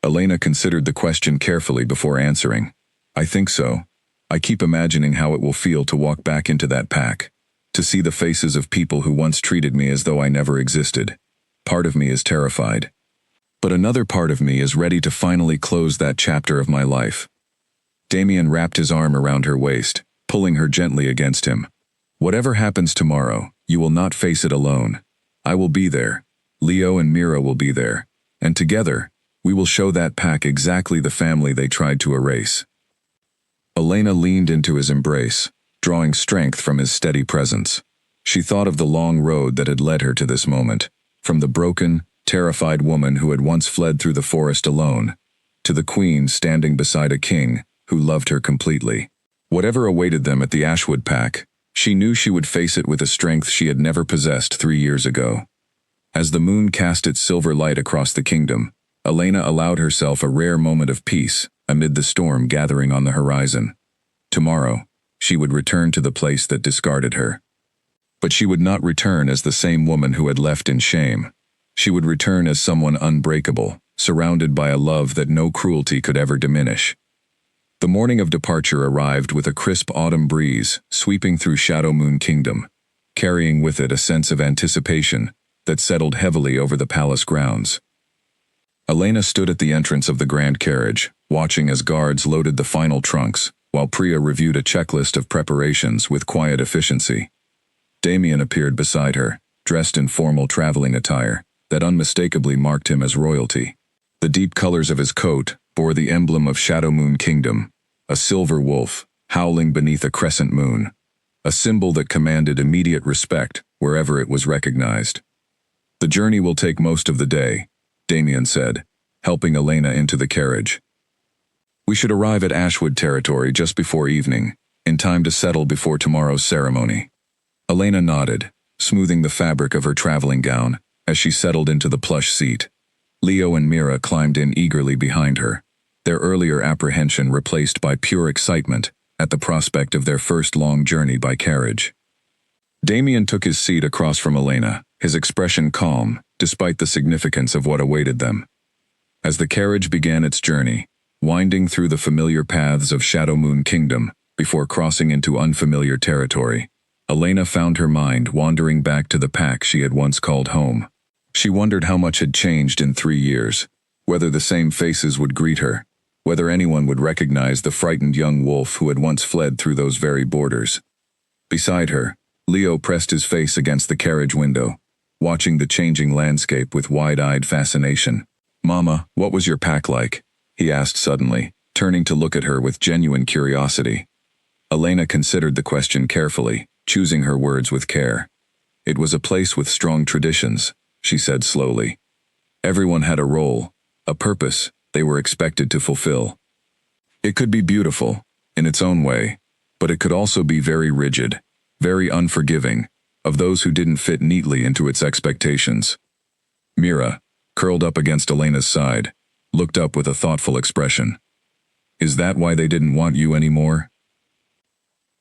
Elena considered the question carefully before answering. I think so. I keep imagining how it will feel to walk back into that pack, to see the faces of people who once treated me as though I never existed. Part of me is terrified. But another part of me is ready to finally close that chapter of my life. Damien wrapped his arm around her waist, pulling her gently against him. Whatever happens tomorrow, you will not face it alone. I will be there. Leo and Mira will be there. And together, we will show that pack exactly the family they tried to erase. Elena leaned into his embrace, drawing strength from his steady presence. She thought of the long road that had led her to this moment, from the broken, terrified woman who had once fled through the forest alone, to the queen standing beside a king who loved her completely. Whatever awaited them at the Ashwood pack, she knew she would face it with a strength she had never possessed 3 years ago. As the moon cast its silver light across the kingdom, Elena allowed herself a rare moment of peace amid the storm gathering on the horizon. Tomorrow, she would return to the place that discarded her. But she would not return as the same woman who had left in shame. She would return as someone unbreakable, surrounded by a love that no cruelty could ever diminish. The morning of departure arrived with a crisp autumn breeze sweeping through Shadow Moon Kingdom, carrying with it a sense of anticipation that settled heavily over the palace grounds. Elena stood at the entrance of the grand carriage, watching as guards loaded the final trunks, while Priya reviewed a checklist of preparations with quiet efficiency. Damien appeared beside her, dressed in formal traveling attire that unmistakably marked him as royalty. The deep colors of his coat bore the emblem of Shadow Moon Kingdom, a silver wolf howling beneath a crescent moon, a symbol that commanded immediate respect wherever it was recognized. The journey will take most of the day, Damien said, helping Elena into the carriage. We should arrive at Ashwood territory just before evening, in time to settle before tomorrow's ceremony. Elena nodded, smoothing the fabric of her traveling gown as she settled into the plush seat. Leo and Mira climbed in eagerly behind her, their earlier apprehension replaced by pure excitement at the prospect of their first long journey by carriage. Damien took his seat across from Elena, his expression calm, despite the significance of what awaited them. As the carriage began its journey, winding through the familiar paths of Shadow Moon Kingdom before crossing into unfamiliar territory, Elena found her mind wandering back to the pack she had once called home. She wondered how much had changed in 3 years, whether the same faces would greet her, whether anyone would recognize the frightened young wolf who had once fled through those very borders. Beside her, Leo pressed his face against the carriage window, watching the changing landscape with wide-eyed fascination. "Mama, what was your pack like?" he asked suddenly, turning to look at her with genuine curiosity. Elena considered the question carefully, choosing her words with care. "It was a place with strong traditions," she said slowly. "Everyone had a role, a purpose they were expected to fulfill. It could be beautiful, in its own way, but it could also be very rigid, very unforgiving, of those who didn't fit neatly into its expectations. Mira, curled up against Elena's side, looked up with a thoughtful expression. Is that why they didn't want you anymore?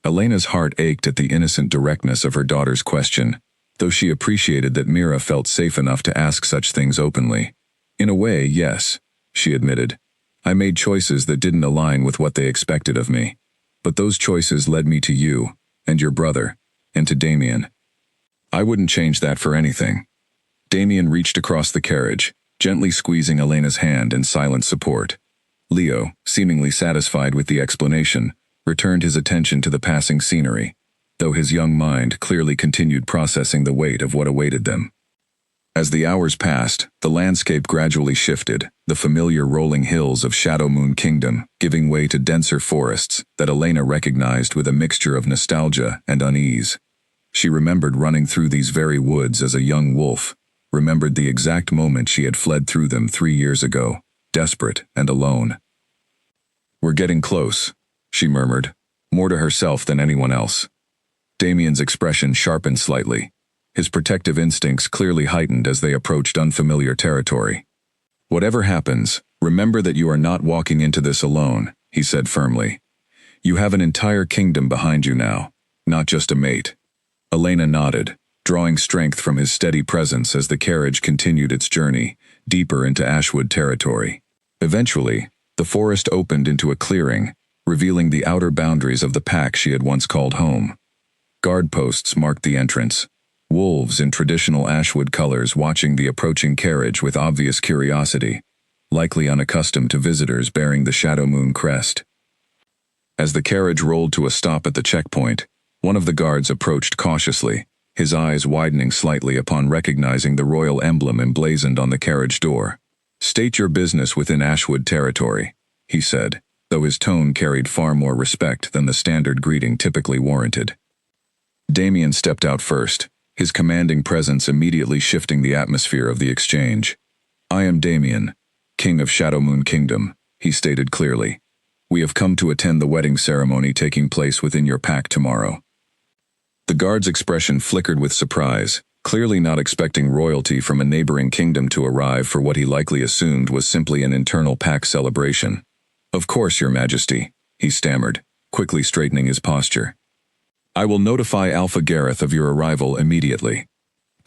Elena's heart ached at the innocent directness of her daughter's question, though she appreciated that Mira felt safe enough to ask such things openly. In a way, yes, she admitted. I made choices that didn't align with what they expected of me. But those choices led me to you, and your brother, and to Damien. I wouldn't change that for anything. Damien reached across the carriage, gently squeezing Elena's hand in silent support. Leo, seemingly satisfied with the explanation, returned his attention to the passing scenery, though his young mind clearly continued processing the weight of what awaited them. As the hours passed, the landscape gradually shifted, the familiar rolling hills of Shadow Moon Kingdom giving way to denser forests that Elena recognized with a mixture of nostalgia and unease. She remembered running through these very woods as a young wolf, remembered the exact moment she had fled through them 3 years ago, desperate and alone. We're getting close, she murmured, more to herself than anyone else. Damien's expression sharpened slightly, his protective instincts clearly heightened as they approached unfamiliar territory. Whatever happens, remember that you are not walking into this alone, he said firmly. You have an entire kingdom behind you now, not just a mate. Elena nodded, drawing strength from his steady presence as the carriage continued its journey, deeper into Ashwood territory. Eventually, the forest opened into a clearing, revealing the outer boundaries of the pack she had once called home. Guard posts marked the entrance, wolves in traditional Ashwood colors watching the approaching carriage with obvious curiosity, likely unaccustomed to visitors bearing the Shadow Moon crest. As the carriage rolled to a stop at the checkpoint, one of the guards approached cautiously, his eyes widening slightly upon recognizing the royal emblem emblazoned on the carriage door. State your business within Ashwood territory, he said, though his tone carried far more respect than the standard greeting typically warranted. Damien stepped out first, his commanding presence immediately shifting the atmosphere of the exchange. I am Damien, King of Shadow Moon Kingdom, he stated clearly. We have come to attend the wedding ceremony taking place within your pack tomorrow. The guard's expression flickered with surprise, clearly not expecting royalty from a neighboring kingdom to arrive for what he likely assumed was simply an internal pack celebration. Of course, Your Majesty, he stammered, quickly straightening his posture. I will notify Alpha Gareth of your arrival immediately.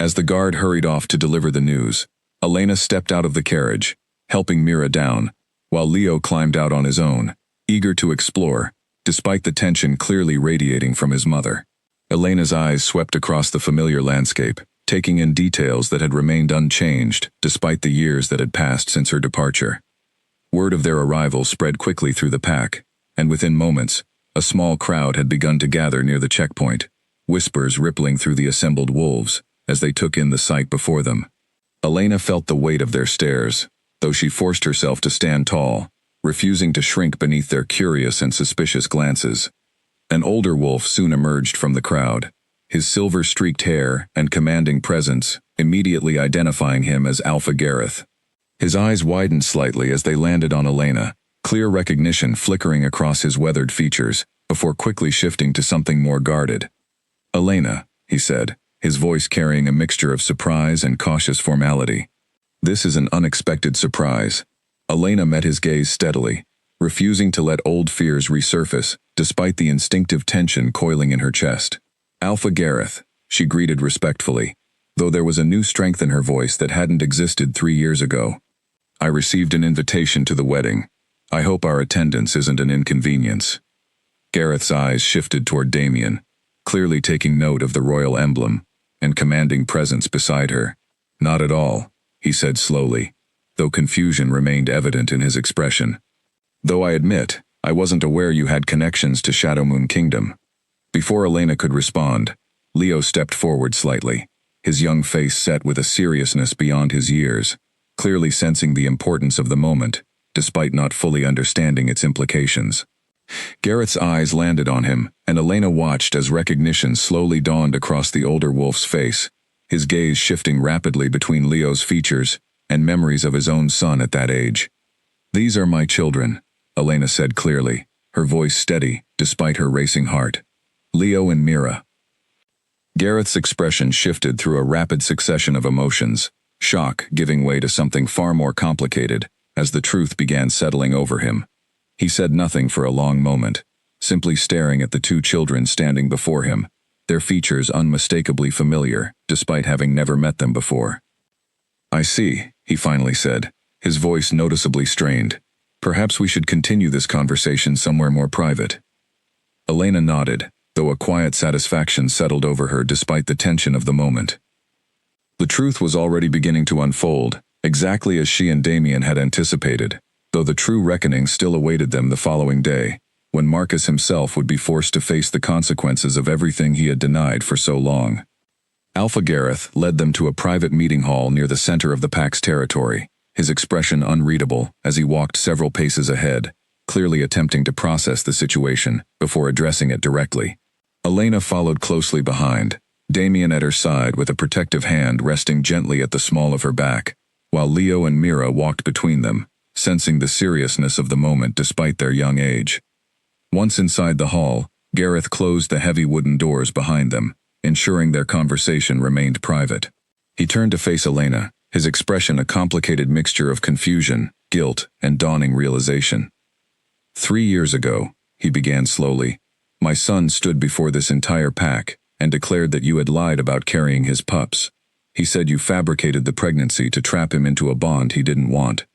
As the guard hurried off to deliver the news, Elena stepped out of the carriage, helping Mira down, while Leo climbed out on his own, eager to explore, despite the tension clearly radiating from his mother. Elena's eyes swept across the familiar landscape, taking in details that had remained unchanged despite the years that had passed since her departure. Word of their arrival spread quickly through the pack, and within moments, a small crowd had begun to gather near the checkpoint, whispers rippling through the assembled wolves as they took in the sight before them. Elena felt the weight of their stares, though she forced herself to stand tall, refusing to shrink beneath their curious and suspicious glances. An older wolf soon emerged from the crowd, his silver-streaked hair and commanding presence immediately identifying him as Alpha Gareth. His eyes widened slightly as they landed on Elena, clear recognition flickering across his weathered features, before quickly shifting to something more guarded. Elena, he said, his voice carrying a mixture of surprise and cautious formality. This is an unexpected surprise. Elena met his gaze steadily, refusing to let old fears resurface, despite the instinctive tension coiling in her chest. Alpha Gareth, she greeted respectfully, though there was a new strength in her voice that hadn't existed 3 years ago. I received an invitation to the wedding. I hope our attendance isn't an inconvenience. Gareth's eyes shifted toward Damien, clearly taking note of the royal emblem and commanding presence beside her. Not at all, he said slowly, though confusion remained evident in his expression. Though I admit, I wasn't aware you had connections to Shadow Moon Kingdom. Before Elena could respond, Leo stepped forward slightly, his young face set with a seriousness beyond his years, clearly sensing the importance of the moment, despite not fully understanding its implications. Gareth's eyes landed on him, and Elena watched as recognition slowly dawned across the older wolf's face, his gaze shifting rapidly between Leo's features and memories of his own son at that age. These are my children, Elena said clearly, her voice steady despite her racing heart. Leo and Mira. Gareth's expression shifted through a rapid succession of emotions, shock giving way to something far more complicated, as the truth began settling over him. He said nothing for a long moment, simply staring at the two children standing before him, their features unmistakably familiar, despite having never met them before. "I see," he finally said, his voice noticeably strained. "Perhaps we should continue this conversation somewhere more private." Elena nodded, though a quiet satisfaction settled over her despite the tension of the moment. The truth was already beginning to unfold, exactly as she and Damien had anticipated, though the true reckoning still awaited them the following day, when Marcus himself would be forced to face the consequences of everything he had denied for so long. Alpha Gareth led them to a private meeting hall near the center of the pack's territory, his expression unreadable as he walked several paces ahead, clearly attempting to process the situation before addressing it directly. Elena followed closely behind, Damien at her side with a protective hand resting gently at the small of her back, while Leo and Mira walked between them, sensing the seriousness of the moment despite their young age. Once inside the hall, Gareth closed the heavy wooden doors behind them, ensuring their conversation remained private. He turned to face Elena, his expression a complicated mixture of confusion, guilt, and dawning realization. 3 years ago, he began slowly, my son stood before this entire pack and declared that you had lied about carrying his pups. He said you fabricated the pregnancy to trap him into a bond he didn't want.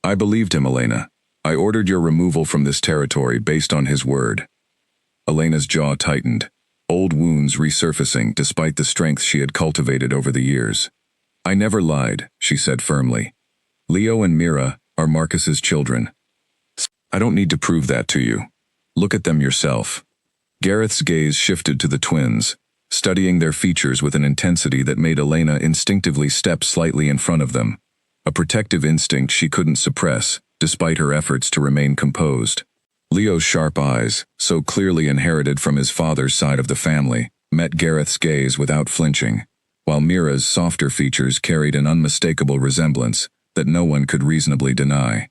I believed him, Elena. I ordered your removal from this territory based on his word. Elena's jaw tightened, old wounds resurfacing despite the strength she had cultivated over the years. I never lied, she said firmly. Leo and Mira are Marcus's children. I don't need to prove that to you. Look at them yourself. Gareth's gaze shifted to the twins, studying their features with an intensity that made Elena instinctively step slightly in front of them, a protective instinct she couldn't suppress, despite her efforts to remain composed. Leo's sharp eyes, so clearly inherited from his father's side of the family, met Gareth's gaze without flinching, while Mira's softer features carried an unmistakable resemblance that no one could reasonably deny.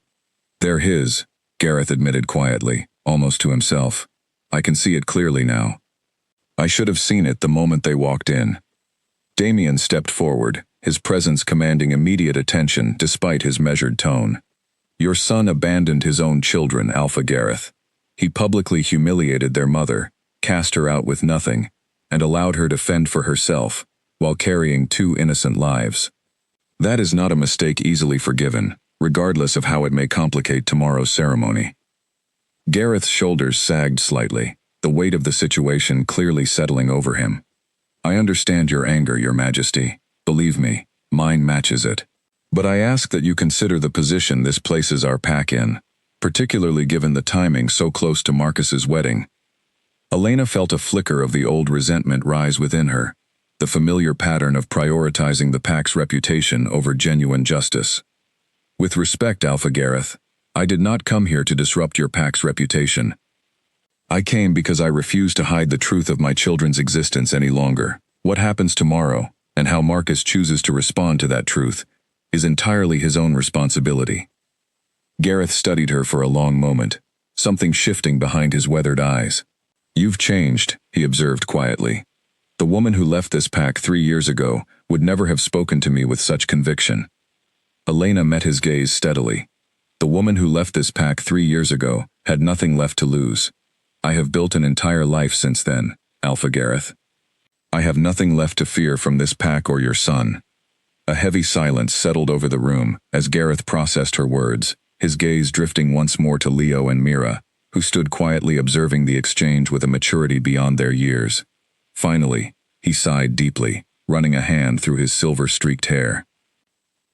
They're his, Gareth admitted quietly, almost to himself. I can see it clearly now. I should have seen it the moment they walked in. Damien stepped forward, his presence commanding immediate attention despite his measured tone. Your son abandoned his own children, Alpha Gareth. He publicly humiliated their mother, cast her out with nothing, and allowed her to fend for herself, while carrying 2 innocent lives. That is not a mistake easily forgiven, regardless of how it may complicate tomorrow's ceremony. Gareth's shoulders sagged slightly, the weight of the situation clearly settling over him. I understand your anger, Your Majesty. Believe me, mine matches it. But I ask that you consider the position this places our pack in, particularly given the timing so close to Marcus's wedding. Elena felt a flicker of the old resentment rise within her, the familiar pattern of prioritizing the pack's reputation over genuine justice. With respect, Alpha Gareth, I did not come here to disrupt your pack's reputation. I came because I refuse to hide the truth of my children's existence any longer. What happens tomorrow, and how Marcus chooses to respond to that truth, is entirely his own responsibility. Gareth studied her for a long moment, something shifting behind his weathered eyes. You've changed, he observed quietly. The woman who left this pack 3 years ago would never have spoken to me with such conviction. Elena met his gaze steadily. The woman who left this pack 3 years ago had nothing left to lose. I have built an entire life since then, Alpha Gareth. I have nothing left to fear from this pack or your son. A heavy silence settled over the room as Gareth processed her words, his gaze drifting once more to Leo and Mira, who stood quietly observing the exchange with a maturity beyond their years. Finally, he sighed deeply, running a hand through his silver-streaked hair.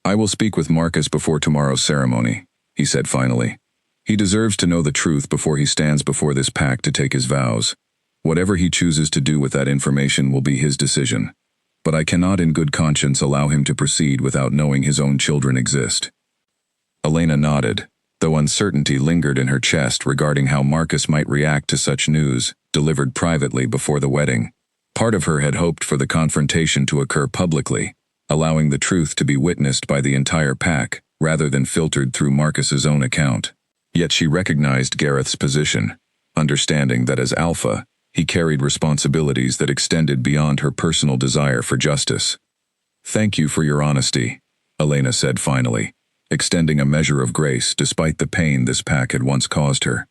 I will speak with Marcus before tomorrow's ceremony, he said finally. He deserves to know the truth before he stands before this pack to take his vows. Whatever he chooses to do with that information will be his decision. But I cannot in good conscience allow him to proceed without knowing his own children exist. Elena nodded, though uncertainty lingered in her chest regarding how Marcus might react to such news, delivered privately before the wedding. Part of her had hoped for the confrontation to occur publicly, allowing the truth to be witnessed by the entire pack, rather than filtered through Marcus's own account. Yet she recognized Gareth's position, understanding that as Alpha, he carried responsibilities that extended beyond her personal desire for justice. "Thank you for your honesty," Elena said finally, extending a measure of grace despite the pain this pack had once caused her.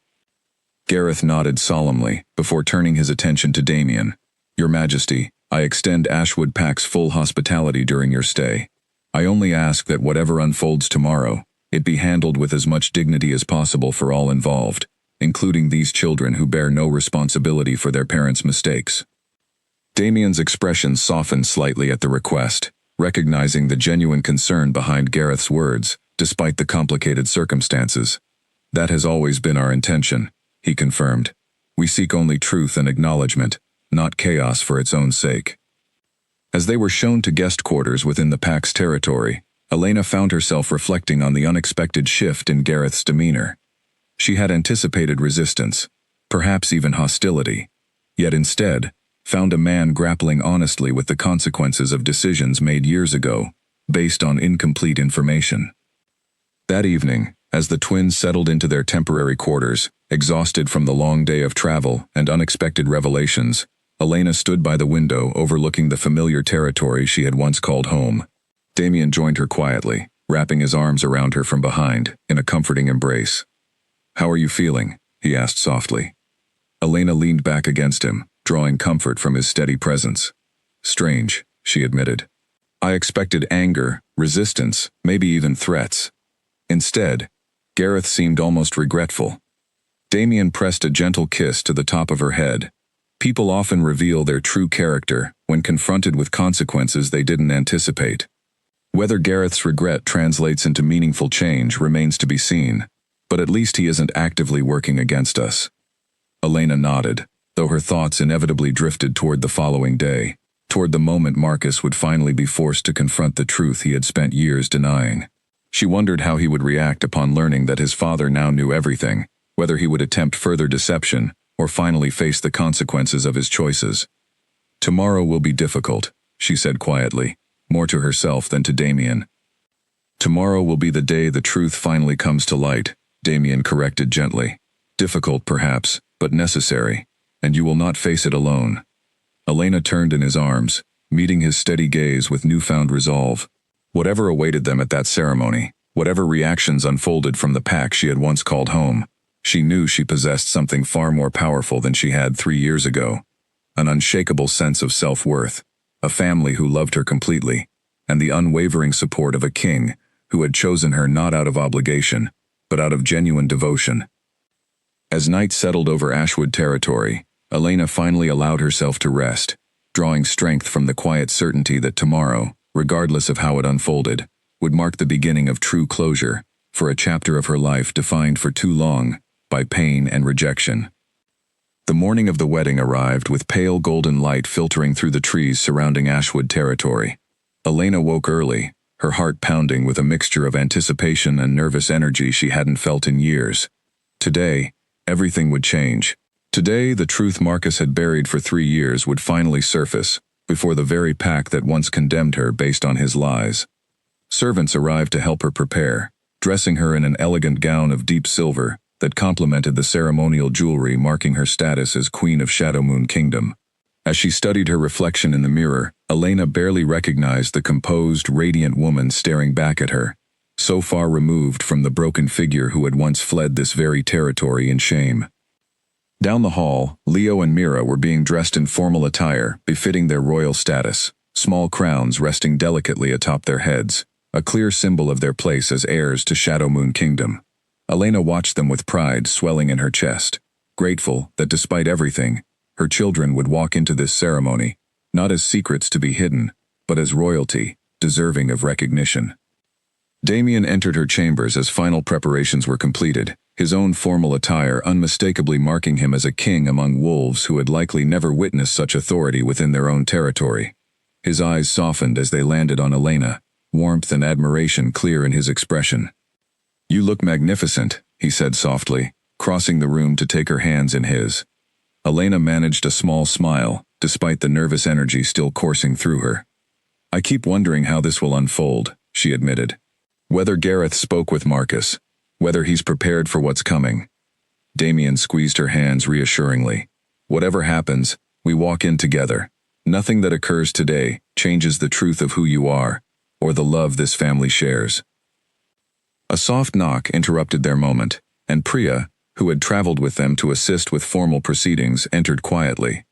Gareth nodded solemnly before turning his attention to Damien. "Your Majesty, I extend Ashwood Pack's full hospitality during your stay. I only ask that whatever unfolds tomorrow, it be handled with as much dignity as possible for all involved, including these children who bear no responsibility for their parents' mistakes." Damien's expression softened slightly at the request, recognizing the genuine concern behind Gareth's words, despite the complicated circumstances. "That has always been our intention," he confirmed. "We seek only truth and acknowledgement, not chaos for its own sake." As they were shown to guest quarters within the pack's territory, Elena found herself reflecting on the unexpected shift in Gareth's demeanor. She had anticipated resistance, perhaps even hostility, yet instead found a man grappling honestly with the consequences of decisions made years ago, based on incomplete information. That evening, as the twins settled into their temporary quarters, exhausted from the long day of travel and unexpected revelations, Elena stood by the window overlooking the familiar territory she had once called home. Damien joined her quietly, wrapping his arms around her from behind, in a comforting embrace. "How are you feeling?" he asked softly. Elena leaned back against him, drawing comfort from his steady presence. "Strange," she admitted. "I expected anger, resistance, maybe even threats. Instead, Gareth seemed almost regretful." Damien pressed a gentle kiss to the top of her head. People often reveal their true character when confronted with consequences they didn't anticipate. Whether Gareth's regret translates into meaningful change remains to be seen, but at least he isn't actively working against us. Elena nodded, though her thoughts inevitably drifted toward the following day, toward the moment Marcus would finally be forced to confront the truth he had spent years denying. She wondered how he would react upon learning that his father now knew everything, whether he would attempt further deception or finally face the consequences of his choices. "Tomorrow will be difficult," she said quietly, more to herself than to Damien. "Tomorrow will be the day the truth finally comes to light," Damien corrected gently. "Difficult perhaps, but necessary, and you will not face it alone." Elena turned in his arms, meeting his steady gaze with newfound resolve. Whatever awaited them at that ceremony, whatever reactions unfolded from the pack she had once called home, she knew she possessed something far more powerful than she had 3 years ago. An unshakable sense of self-worth, a family who loved her completely, and the unwavering support of a king who had chosen her not out of obligation, but out of genuine devotion. As night settled over Ashwood territory, Elena finally allowed herself to rest, drawing strength from the quiet certainty that tomorrow, regardless of how it unfolded, would mark the beginning of true closure for a chapter of her life defined for too long by pain and rejection. The morning of the wedding arrived with pale golden light filtering through the trees surrounding Ashwood territory. Elena woke early, her heart pounding with a mixture of anticipation and nervous energy she hadn't felt in years. Today, everything would change. Today, the truth Marcus had buried for 3 years would finally surface, before the very pack that once condemned her based on his lies. Servants arrived to help her prepare, dressing her in an elegant gown of deep silver that complemented the ceremonial jewelry marking her status as Queen of Shadowmoon Kingdom. As she studied her reflection in the mirror, Elena barely recognized the composed, radiant woman staring back at her, so far removed from the broken figure who had once fled this very territory in shame. Down the hall, Leo and Mira were being dressed in formal attire befitting their royal status, small crowns resting delicately atop their heads, a clear symbol of their place as heirs to Shadowmoon Kingdom. Elena watched them with pride swelling in her chest, grateful that despite everything, her children would walk into this ceremony, not as secrets to be hidden, but as royalty, deserving of recognition. Damien entered her chambers as final preparations were completed, his own formal attire unmistakably marking him as a king among wolves who had likely never witnessed such authority within their own territory. His eyes softened as they landed on Elena, warmth and admiration clear in his expression. "You look magnificent," he said softly, crossing the room to take her hands in his. Elena managed a small smile, despite the nervous energy still coursing through her. "I keep wondering how this will unfold," she admitted. Whether Gareth spoke with Marcus, whether he's prepared for what's coming. Damien squeezed her hands reassuringly. Whatever happens, we walk in together. Nothing that occurs today changes the truth of who you are, or the love this family shares. A soft knock interrupted their moment, and Priya, who had traveled with them to assist with formal proceedings, entered quietly.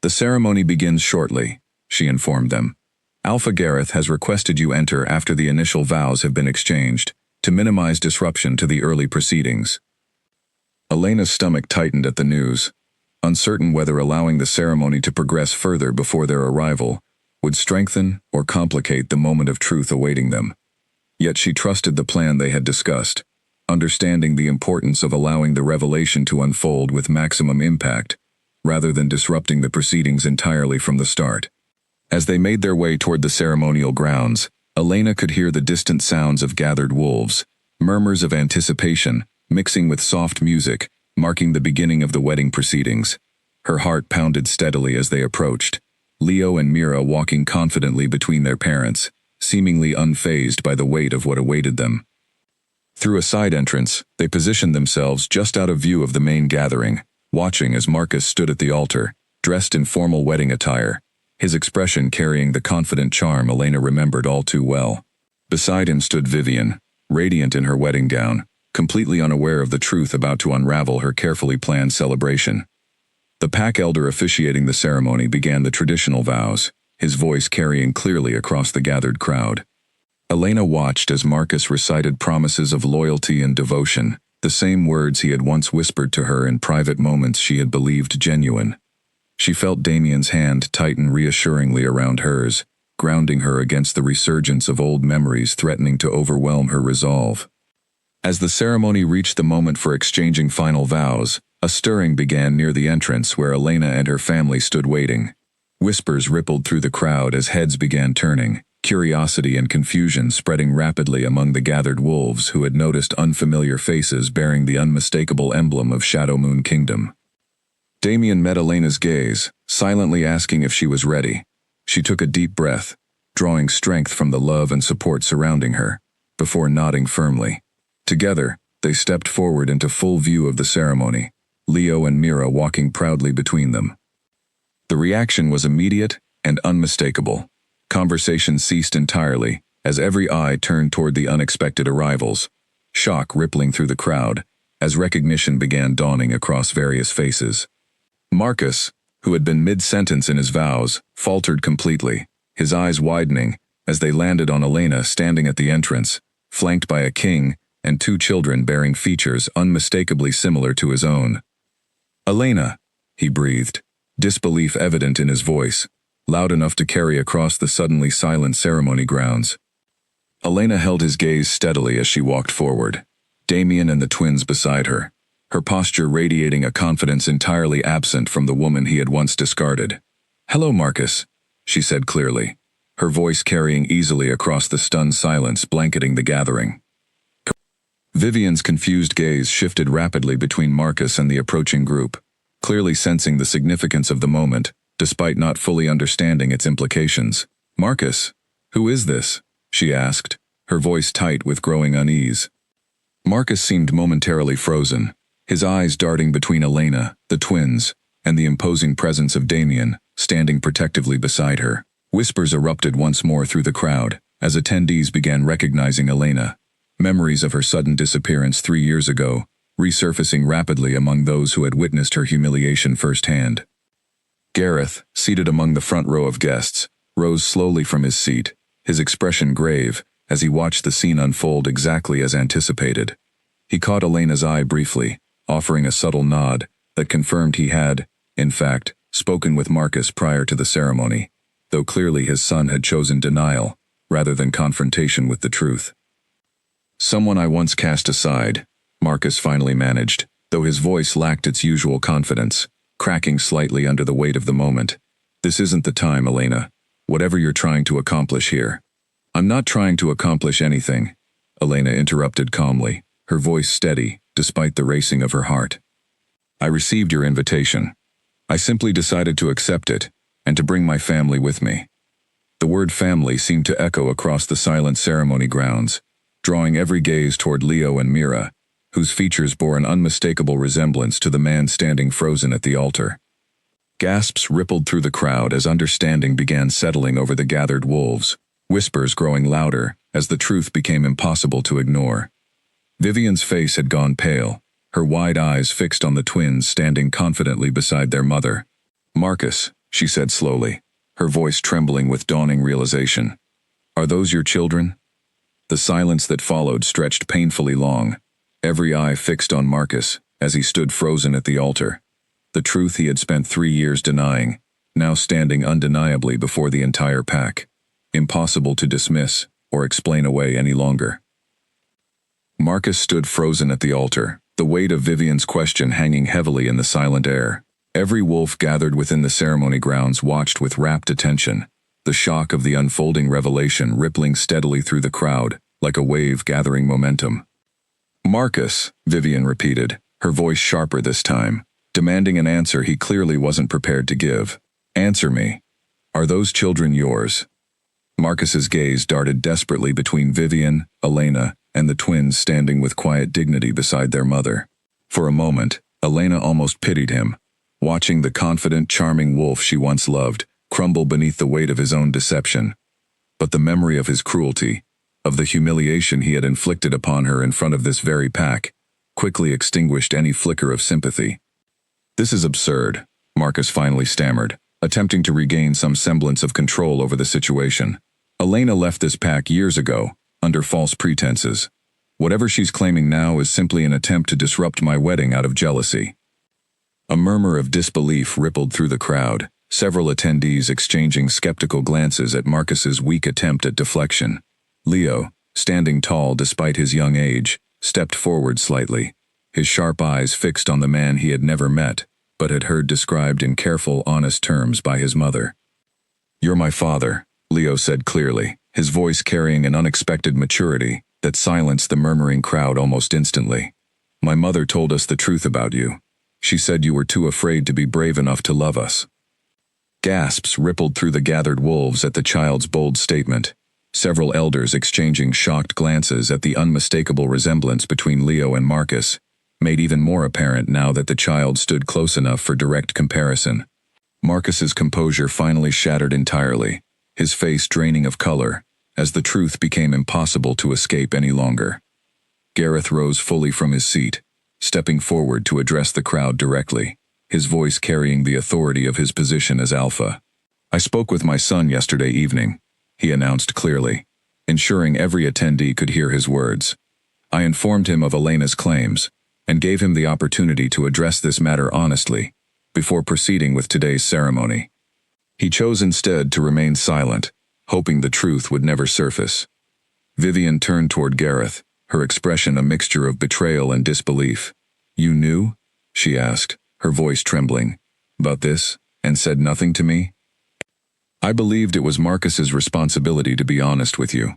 The ceremony begins shortly, she informed them. Alpha Gareth has requested you enter after the initial vows have been exchanged, to minimize disruption to the early proceedings. Elena's stomach tightened at the news, uncertain whether allowing the ceremony to progress further before their arrival would strengthen or complicate the moment of truth awaiting them. Yet she trusted the plan they had discussed, understanding the importance of allowing the revelation to unfold with maximum impact, rather than disrupting the proceedings entirely from the start. As they made their way toward the ceremonial grounds, Elena could hear the distant sounds of gathered wolves, murmurs of anticipation, mixing with soft music, marking the beginning of the wedding proceedings. Her heart pounded steadily as they approached, Leo and Mira walking confidently between their parents, seemingly unfazed by the weight of what awaited them. Through a side entrance, they positioned themselves just out of view of the main gathering, watching as Marcus stood at the altar, dressed in formal wedding attire, his expression carrying the confident charm Elena remembered all too well. Beside him stood Vivian, radiant in her wedding gown, completely unaware of the truth about to unravel her carefully planned celebration. The pack elder officiating the ceremony began the traditional vows, his voice carrying clearly across the gathered crowd. Elena watched as Marcus recited promises of loyalty and devotion, the same words he had once whispered to her in private moments she had believed genuine. She felt Damien's hand tighten reassuringly around hers, grounding her against the resurgence of old memories threatening to overwhelm her resolve. As the ceremony reached the moment for exchanging final vows, a stirring began near the entrance where Elena and her family stood waiting. Whispers rippled through the crowd as heads began turning, curiosity and confusion spreading rapidly among the gathered wolves who had noticed unfamiliar faces bearing the unmistakable emblem of Shadow Moon Kingdom. Damien met Elena's gaze, silently asking if she was ready. She took a deep breath, drawing strength from the love and support surrounding her, before nodding firmly. Together, they stepped forward into full view of the ceremony, Leo and Mira walking proudly between them. The reaction was immediate and unmistakable. Conversation ceased entirely, as every eye turned toward the unexpected arrivals, shock rippling through the crowd, as recognition began dawning across various faces. Marcus, who had been mid-sentence in his vows, faltered completely, his eyes widening as they landed on Elena standing at the entrance, flanked by a king and two children bearing features unmistakably similar to his own. "Elena," he breathed, disbelief evident in his voice, loud enough to carry across the suddenly silent ceremony grounds. Elena held his gaze steadily as she walked forward, Damien and the twins beside her, her posture radiating a confidence entirely absent from the woman he had once discarded. "Hello, Marcus," she said clearly, her voice carrying easily across the stunned silence blanketing the gathering. Vivian's confused gaze shifted rapidly between Marcus and the approaching group, clearly sensing the significance of the moment, despite not fully understanding its implications. "Marcus, who is this?" she asked, her voice tight with growing unease. Marcus seemed momentarily frozen, his eyes darting between Elena, the twins, and the imposing presence of Damien, standing protectively beside her. Whispers erupted once more through the crowd, as attendees began recognizing Elena, memories of her sudden disappearance 3 years ago, resurfacing rapidly among those who had witnessed her humiliation firsthand. Gareth, seated among the front row of guests, rose slowly from his seat, his expression grave, as he watched the scene unfold exactly as anticipated. He caught Elena's eye briefly, offering a subtle nod that confirmed he had, in fact, spoken with Marcus prior to the ceremony, though clearly his son had chosen denial, rather than confrontation with the truth. "Someone I once cast aside," Marcus finally managed, though his voice lacked its usual confidence, cracking slightly under the weight of the moment. "This isn't the time, Elena. Whatever you're trying to accomplish here." "I'm not trying to accomplish anything," Elena interrupted calmly, her voice steady, despite the racing of her heart. "I received your invitation. I simply decided to accept it, and to bring my family with me." The word family seemed to echo across the silent ceremony grounds, drawing every gaze toward Leo and Mira, whose features bore an unmistakable resemblance to the man standing frozen at the altar. Gasps rippled through the crowd as understanding began settling over the gathered wolves, whispers growing louder as the truth became impossible to ignore. Vivian's face had gone pale, her wide eyes fixed on the twins standing confidently beside their mother. "Marcus," she said slowly, her voice trembling with dawning realization. "Are those your children?" The silence that followed stretched painfully long, every eye fixed on Marcus as he stood frozen at the altar. The truth he had spent 3 years denying, now standing undeniably before the entire pack, impossible to dismiss or explain away any longer. Marcus stood frozen at the altar, the weight of Vivian's question hanging heavily in the silent air. Every wolf gathered within the ceremony grounds watched with rapt attention, the shock of the unfolding revelation rippling steadily through the crowd, like a wave gathering momentum. "Marcus," Vivian repeated, her voice sharper this time, demanding an answer he clearly wasn't prepared to give. "Answer me. Are those children yours?" Marcus's gaze darted desperately between Vivian, Elena, and the twins standing with quiet dignity beside their mother. For a moment, Elena almost pitied him, watching the confident, charming wolf she once loved crumble beneath the weight of his own deception. But the memory of his cruelty, of the humiliation he had inflicted upon her in front of this very pack, quickly extinguished any flicker of sympathy. "This is absurd," Marcus finally stammered, attempting to regain some semblance of control over the situation. "Elena left this pack years ago, under false pretenses. Whatever she's claiming now is simply an attempt to disrupt my wedding out of jealousy." A murmur of disbelief rippled through the crowd, several attendees exchanging skeptical glances at Marcus's weak attempt at deflection. Leo, standing tall despite his young age, stepped forward slightly, his sharp eyes fixed on the man he had never met, but had heard described in careful, honest terms by his mother. "You're my father," Leo said clearly, his voice carrying an unexpected maturity that silenced the murmuring crowd almost instantly. "My mother told us the truth about you. She said you were too afraid to be brave enough to love us." Gasps rippled through the gathered wolves at the child's bold statement, several elders exchanging shocked glances at the unmistakable resemblance between Leo and Marcus, made even more apparent now that the child stood close enough for direct comparison. Marcus's composure finally shattered entirely, his face draining of color, as the truth became impossible to escape any longer. Gareth rose fully from his seat, stepping forward to address the crowd directly, his voice carrying the authority of his position as alpha. "I spoke with my son yesterday evening," he announced clearly, ensuring every attendee could hear his words. "I informed him of Elena's claims, and gave him the opportunity to address this matter honestly, before proceeding with today's ceremony. He chose instead to remain silent, hoping the truth would never surface." Vivian turned toward Gareth, her expression a mixture of betrayal and disbelief. "You knew?" she asked, her voice trembling, "about this, and said nothing to me?" "I believed it was Marcus's responsibility to be honest with you,"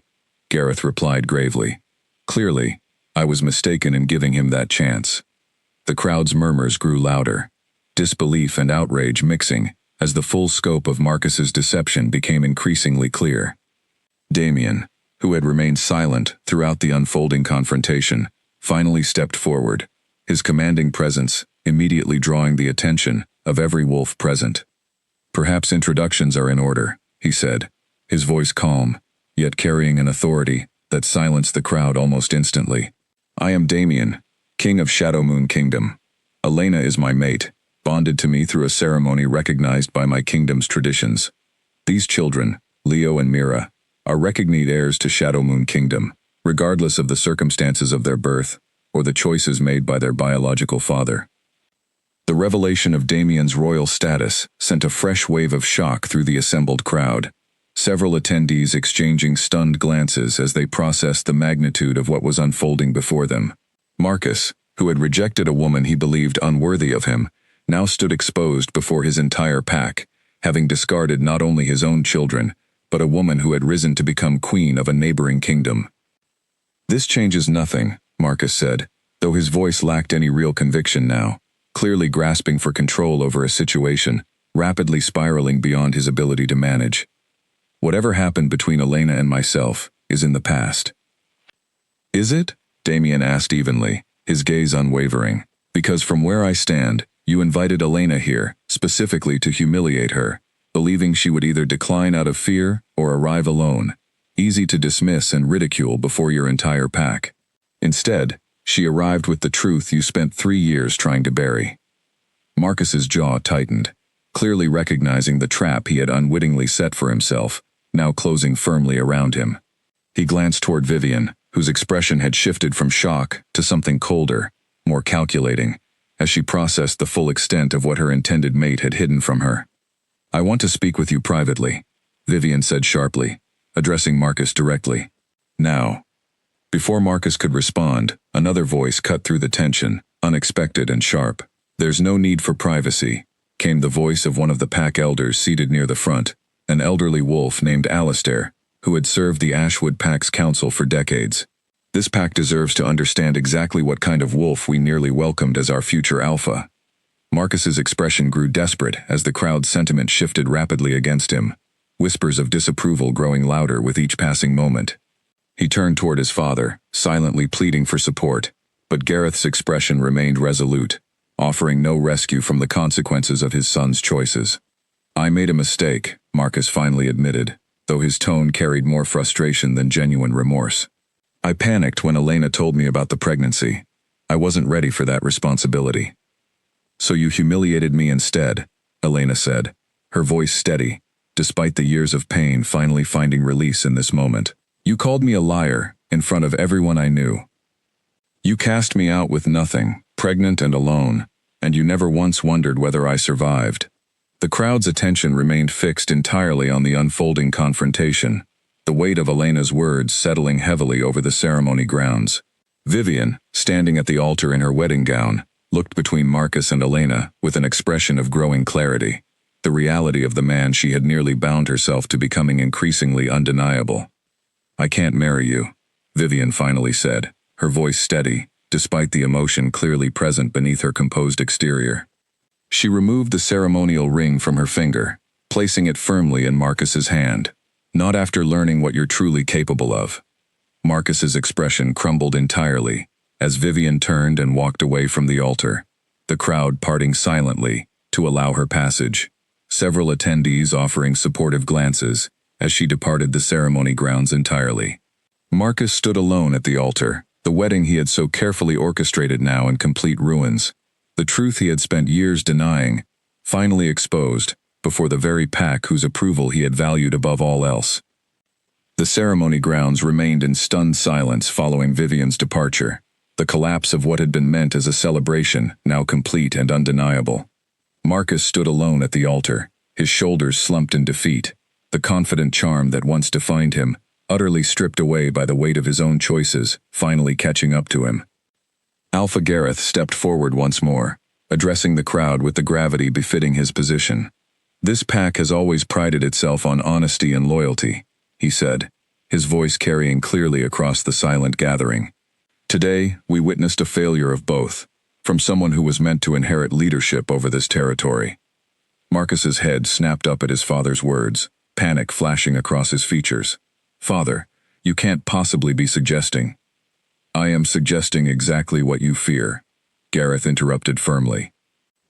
Gareth replied gravely. "Clearly, I was mistaken in giving him that chance." The crowd's murmurs grew louder, disbelief and outrage mixing, as the full scope of Marcus's deception became increasingly clear. Damien, who had remained silent throughout the unfolding confrontation, finally stepped forward, his commanding presence immediately drawing the attention of every wolf present. "Perhaps introductions are in order," he said, his voice calm, yet carrying an authority that silenced the crowd almost instantly. "I am Damien, King of Shadowmoon Kingdom. Elena is my mate, bonded to me through a ceremony recognized by my kingdom's traditions. These children, Leo and Mira, are recognized heirs to Shadowmoon Kingdom, regardless of the circumstances of their birth or the choices made by their biological father." The revelation of Damien's royal status sent a fresh wave of shock through the assembled crowd, several attendees exchanging stunned glances as they processed the magnitude of what was unfolding before them. Marcus, who had rejected a woman he believed unworthy of him, now stood exposed before his entire pack, having discarded not only his own children, but a woman who had risen to become queen of a neighboring kingdom. "This changes nothing," Marcus said, though his voice lacked any real conviction now, clearly grasping for control over a situation, rapidly spiraling beyond his ability to manage. "Whatever happened between Elena and myself is in the past." "Is it?" Damien asked evenly, his gaze unwavering. Because from where I stand, you invited Elena here, specifically to humiliate her, believing she would either decline out of fear or arrive alone, easy to dismiss and ridicule before your entire pack. Instead, she arrived with the truth you spent 3 years trying to bury. Marcus's jaw tightened, clearly recognizing the trap he had unwittingly set for himself, now closing firmly around him. He glanced toward Vivian, whose expression had shifted from shock to something colder, more calculating, as she processed the full extent of what her intended mate had hidden from her. "I want to speak with you privately," Vivian said sharply, addressing Marcus directly. "Now." Before Marcus could respond, another voice cut through the tension, unexpected and sharp. "There's no need for privacy," came the voice of one of the pack elders seated near the front, an elderly wolf named Alistair, who had served the Ashwood Pack's council for decades. "This pack deserves to understand exactly what kind of wolf we nearly welcomed as our future alpha." Marcus's expression grew desperate as the crowd's sentiment shifted rapidly against him, whispers of disapproval growing louder with each passing moment. He turned toward his father, silently pleading for support, but Gareth's expression remained resolute, offering no rescue from the consequences of his son's choices. "I made a mistake," Marcus finally admitted, though his tone carried more frustration than genuine remorse. "I panicked when Elena told me about the pregnancy. I wasn't ready for that responsibility." "So you humiliated me instead," Elena said, her voice steady, despite the years of pain finally finding release in this moment. "You called me a liar in front of everyone I knew. You cast me out with nothing, pregnant and alone, and you never once wondered whether I survived." The crowd's attention remained fixed entirely on the unfolding confrontation, the weight of Elena's words settling heavily over the ceremony grounds. Vivian, standing at the altar in her wedding gown, looked between Marcus and Elena with an expression of growing clarity, the reality of the man she had nearly bound herself to becoming increasingly undeniable. "I can't marry you," Vivian finally said, her voice steady, despite the emotion clearly present beneath her composed exterior. She removed the ceremonial ring from her finger, placing it firmly in Marcus's hand. "Not after learning what you're truly capable of." Marcus's expression crumbled entirely, as Vivian turned and walked away from the altar, the crowd parting silently to allow her passage, several attendees offering supportive glances as she departed the ceremony grounds entirely. Marcus stood alone at the altar, the wedding he had so carefully orchestrated now in complete ruins, the truth he had spent years denying, finally exposed, before the very pack whose approval he had valued above all else. The ceremony grounds remained in stunned silence following Vivian's departure, the collapse of what had been meant as a celebration, now complete and undeniable. Marcus stood alone at the altar, his shoulders slumped in defeat, the confident charm that once defined him, utterly stripped away by the weight of his own choices, finally catching up to him. Alpha Gareth stepped forward once more, addressing the crowd with the gravity befitting his position. "This pack has always prided itself on honesty and loyalty," he said, his voice carrying clearly across the silent gathering. "Today, we witnessed a failure of both, from someone who was meant to inherit leadership over this territory." Marcus's head snapped up at his father's words, panic flashing across his features. "Father, you can't possibly be suggesting—" "I am suggesting exactly what you fear," Gareth interrupted firmly.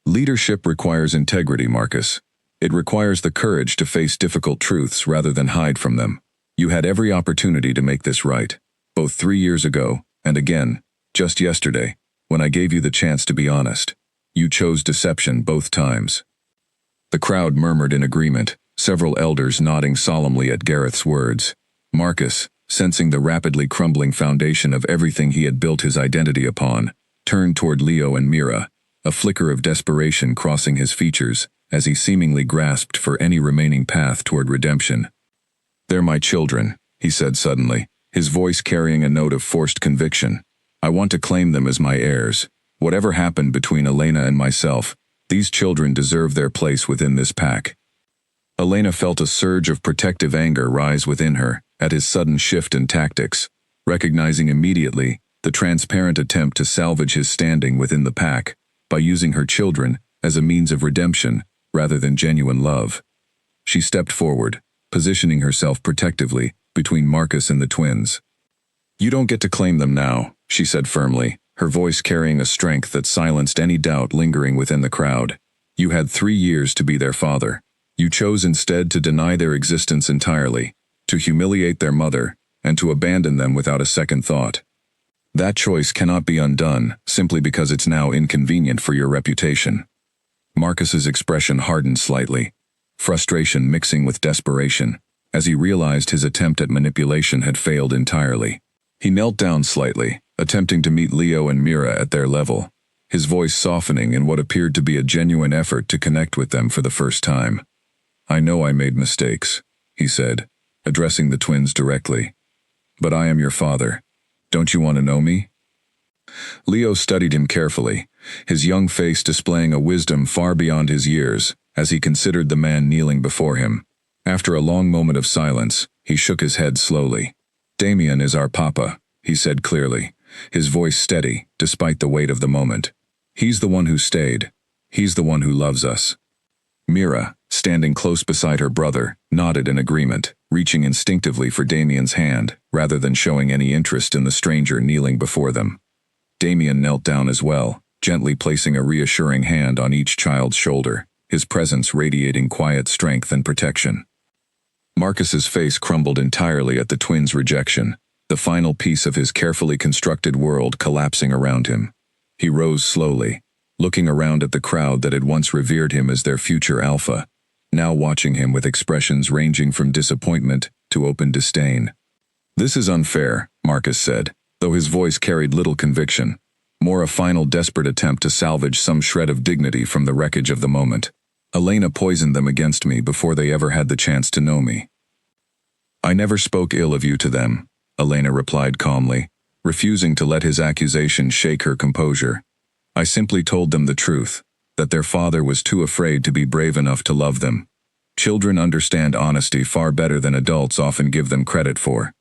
"Leadership requires integrity, Marcus. It requires the courage to face difficult truths rather than hide from them. You had every opportunity to make this right, both 3 years ago, and again, just yesterday, when I gave you the chance to be honest. You chose deception both times." The crowd murmured in agreement, several elders nodding solemnly at Gareth's words. Marcus, sensing the rapidly crumbling foundation of everything he had built his identity upon, turned toward Leo and Mira, a flicker of desperation crossing his features as he seemingly grasped for any remaining path toward redemption. "They're my children," he said suddenly, his voice carrying a note of forced conviction. "I want to claim them as my heirs. Whatever happened between Elena and myself, these children deserve their place within this pack." Elena felt a surge of protective anger rise within her at his sudden shift in tactics, recognizing immediately the transparent attempt to salvage his standing within the pack by using her children as a means of redemption rather than genuine love. She stepped forward, positioning herself protectively between Marcus and the twins. "You don't get to claim them now," she said firmly, her voice carrying a strength that silenced any doubt lingering within the crowd. "You had 3 years to be their father. You chose instead to deny their existence entirely, to humiliate their mother, and to abandon them without a second thought. That choice cannot be undone, simply because it's now inconvenient for your reputation." Marcus's expression hardened slightly, frustration mixing with desperation, as he realized his attempt at manipulation had failed entirely. He knelt down slightly, attempting to meet Leo and Mira at their level, his voice softening in what appeared to be a genuine effort to connect with them for the first time. "I know I made mistakes," he said, addressing the twins directly. "But I am your father. Don't you want to know me?" Leo studied him carefully, his young face displaying a wisdom far beyond his years, as he considered the man kneeling before him. After a long moment of silence, he shook his head slowly. "Damien is our papa," he said clearly, his voice steady, despite the weight of the moment. "He's the one who stayed. He's the one who loves us." Mira, standing close beside her brother, nodded in agreement, reaching instinctively for Damien's hand, rather than showing any interest in the stranger kneeling before them. Damien knelt down as well, gently placing a reassuring hand on each child's shoulder, his presence radiating quiet strength and protection. Marcus's face crumbled entirely at the twins' rejection, the final piece of his carefully constructed world collapsing around him. He rose slowly, looking around at the crowd that had once revered him as their future alpha, now watching him with expressions ranging from disappointment to open disdain. "This is unfair," Marcus said, though his voice carried little conviction, more a final desperate attempt to salvage some shred of dignity from the wreckage of the moment. "Elena poisoned them against me before they ever had the chance to know me." "I never spoke ill of you to them," Elena replied calmly, refusing to let his accusation shake her composure. "I simply told them the truth, that their father was too afraid to be brave enough to love them. Children understand honesty far better than adults often give them credit for."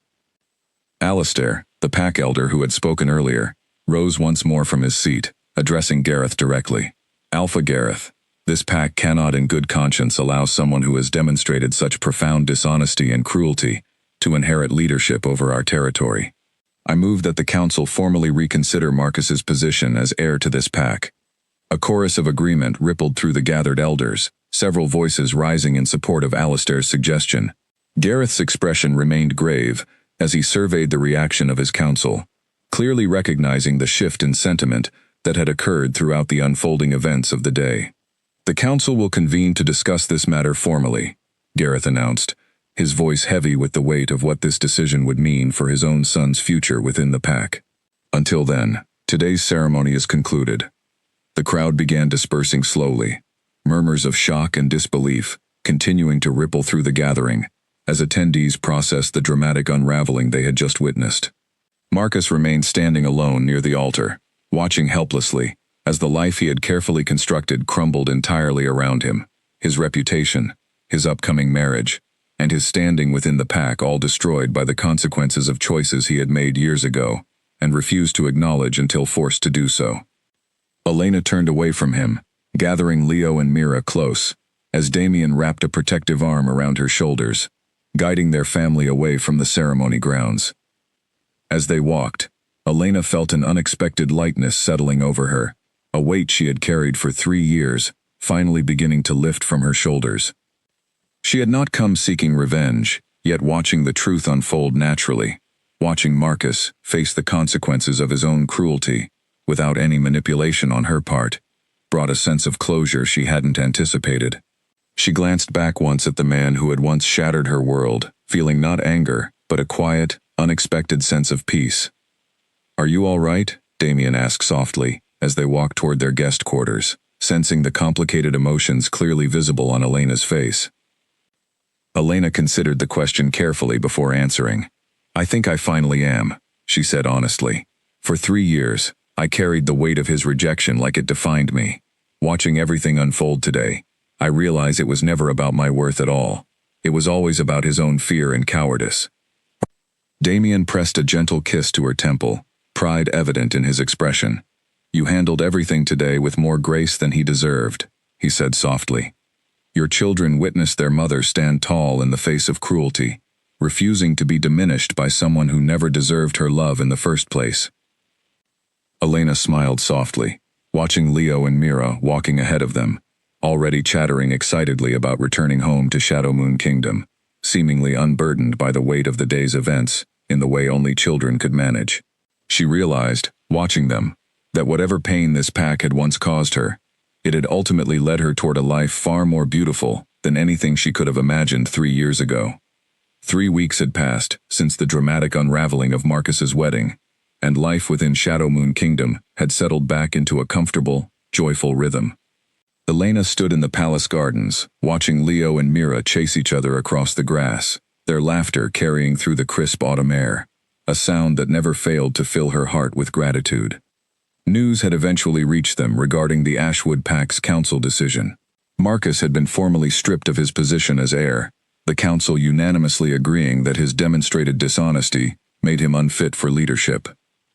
Alistair, the pack elder who had spoken earlier, rose once more from his seat, addressing Gareth directly. "Alpha Gareth, this pack cannot in good conscience allow someone who has demonstrated such profound dishonesty and cruelty to inherit leadership over our territory. I move that the council formally reconsider Marcus's position as heir to this pack." A chorus of agreement rippled through the gathered elders, several voices rising in support of Alistair's suggestion. Gareth's expression remained grave as he surveyed the reaction of his council, clearly recognizing the shift in sentiment that had occurred throughout the unfolding events of the day. "The council will convene to discuss this matter formally," Gareth announced, his voice heavy with the weight of what this decision would mean for his own son's future within the pack. "Until then, today's ceremony is concluded." The crowd began dispersing slowly, murmurs of shock and disbelief continuing to ripple through the gathering as attendees processed the dramatic unraveling they had just witnessed. Marcus remained standing alone near the altar, watching helplessly as the life he had carefully constructed crumbled entirely around him, his reputation, his upcoming marriage, and his standing within the pack all destroyed by the consequences of choices he had made years ago and refused to acknowledge until forced to do so. Elena turned away from him, gathering Leo and Mira close, as Damien wrapped a protective arm around her shoulders, guiding their family away from the ceremony grounds. As they walked, Elena felt an unexpected lightness settling over her, a weight she had carried for 3 years, finally beginning to lift from her shoulders. She had not come seeking revenge, yet watching the truth unfold naturally, watching Marcus face the consequences of his own cruelty, without any manipulation on her part, brought a sense of closure she hadn't anticipated. She glanced back once at the man who had once shattered her world, feeling not anger, but a quiet, unexpected sense of peace. "Are you all right?" Damien asked softly, as they walked toward their guest quarters, sensing the complicated emotions clearly visible on Elena's face. Elena considered the question carefully before answering. "I think I finally am," she said honestly. "For 3 years, I carried the weight of his rejection like it defined me. Watching everything unfold today, I realize it was never about my worth at all. It was always about his own fear and cowardice." Damien pressed a gentle kiss to her temple, pride evident in his expression. "You handled everything today with more grace than he deserved," he said softly. "Your children witnessed their mother stand tall in the face of cruelty, refusing to be diminished by someone who never deserved her love in the first place." Elena smiled softly, watching Leo and Mira walking ahead of them, already chattering excitedly about returning home to Shadow Moon Kingdom, seemingly unburdened by the weight of the day's events in the way only children could manage. She realized, watching them, that whatever pain this pack had once caused her, it had ultimately led her toward a life far more beautiful than anything she could have imagined 3 years ago. 3 weeks had passed since the dramatic unraveling of Marcus's wedding, and life within Shadow Moon Kingdom had settled back into a comfortable, joyful rhythm. Elena stood in the palace gardens, watching Leo and Mira chase each other across the grass, their laughter carrying through the crisp autumn air, a sound that never failed to fill her heart with gratitude. News had eventually reached them regarding the Ashwood Pack's council decision. Marcus had been formally stripped of his position as heir, the council unanimously agreeing that his demonstrated dishonesty made him unfit for leadership.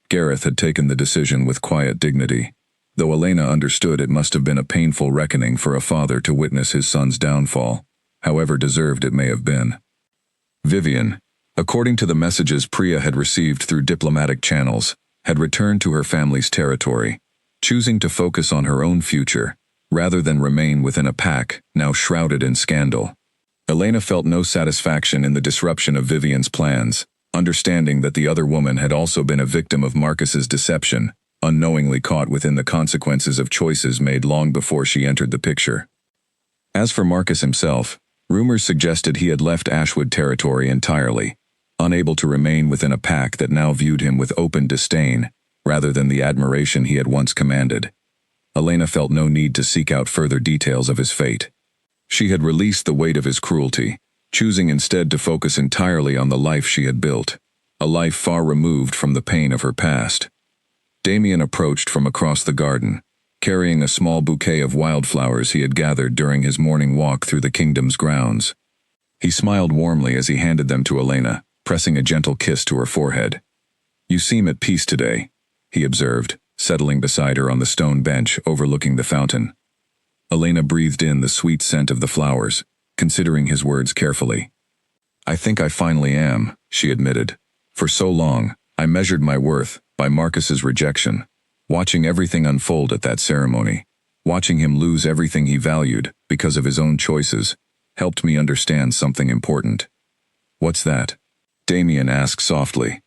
Gareth had taken the decision with quiet dignity, though Elena understood it must have been a painful reckoning for a father to witness his son's downfall, however deserved it may have been. Vivian, according to the messages Priya had received through diplomatic channels, had returned to her family's territory, choosing to focus on her own future, rather than remain within a pack now shrouded in scandal. Elena felt no satisfaction in the disruption of Vivian's plans, understanding that the other woman had also been a victim of Marcus's deception, unknowingly caught within the consequences of choices made long before she entered the picture. As for Marcus himself, rumors suggested he had left Ashwood territory entirely, unable to remain within a pack that now viewed him with open disdain, rather than the admiration he had once commanded. Elena felt no need to seek out further details of his fate. She had released the weight of his cruelty, choosing instead to focus entirely on the life she had built, a life far removed from the pain of her past. Damien approached from across the garden, carrying a small bouquet of wildflowers he had gathered during his morning walk through the kingdom's grounds. He smiled warmly as he handed them to Elena, pressing a gentle kiss to her forehead. "You seem at peace today," he observed, settling beside her on the stone bench overlooking the fountain. Elena breathed in the sweet scent of the flowers, considering his words carefully. "I think I finally am," she admitted. "For so long, I measured my worth by Marcus's rejection, watching everything unfold at that ceremony, watching him lose everything he valued because of his own choices, helped me understand something important." "What's that?" Damien asked softly.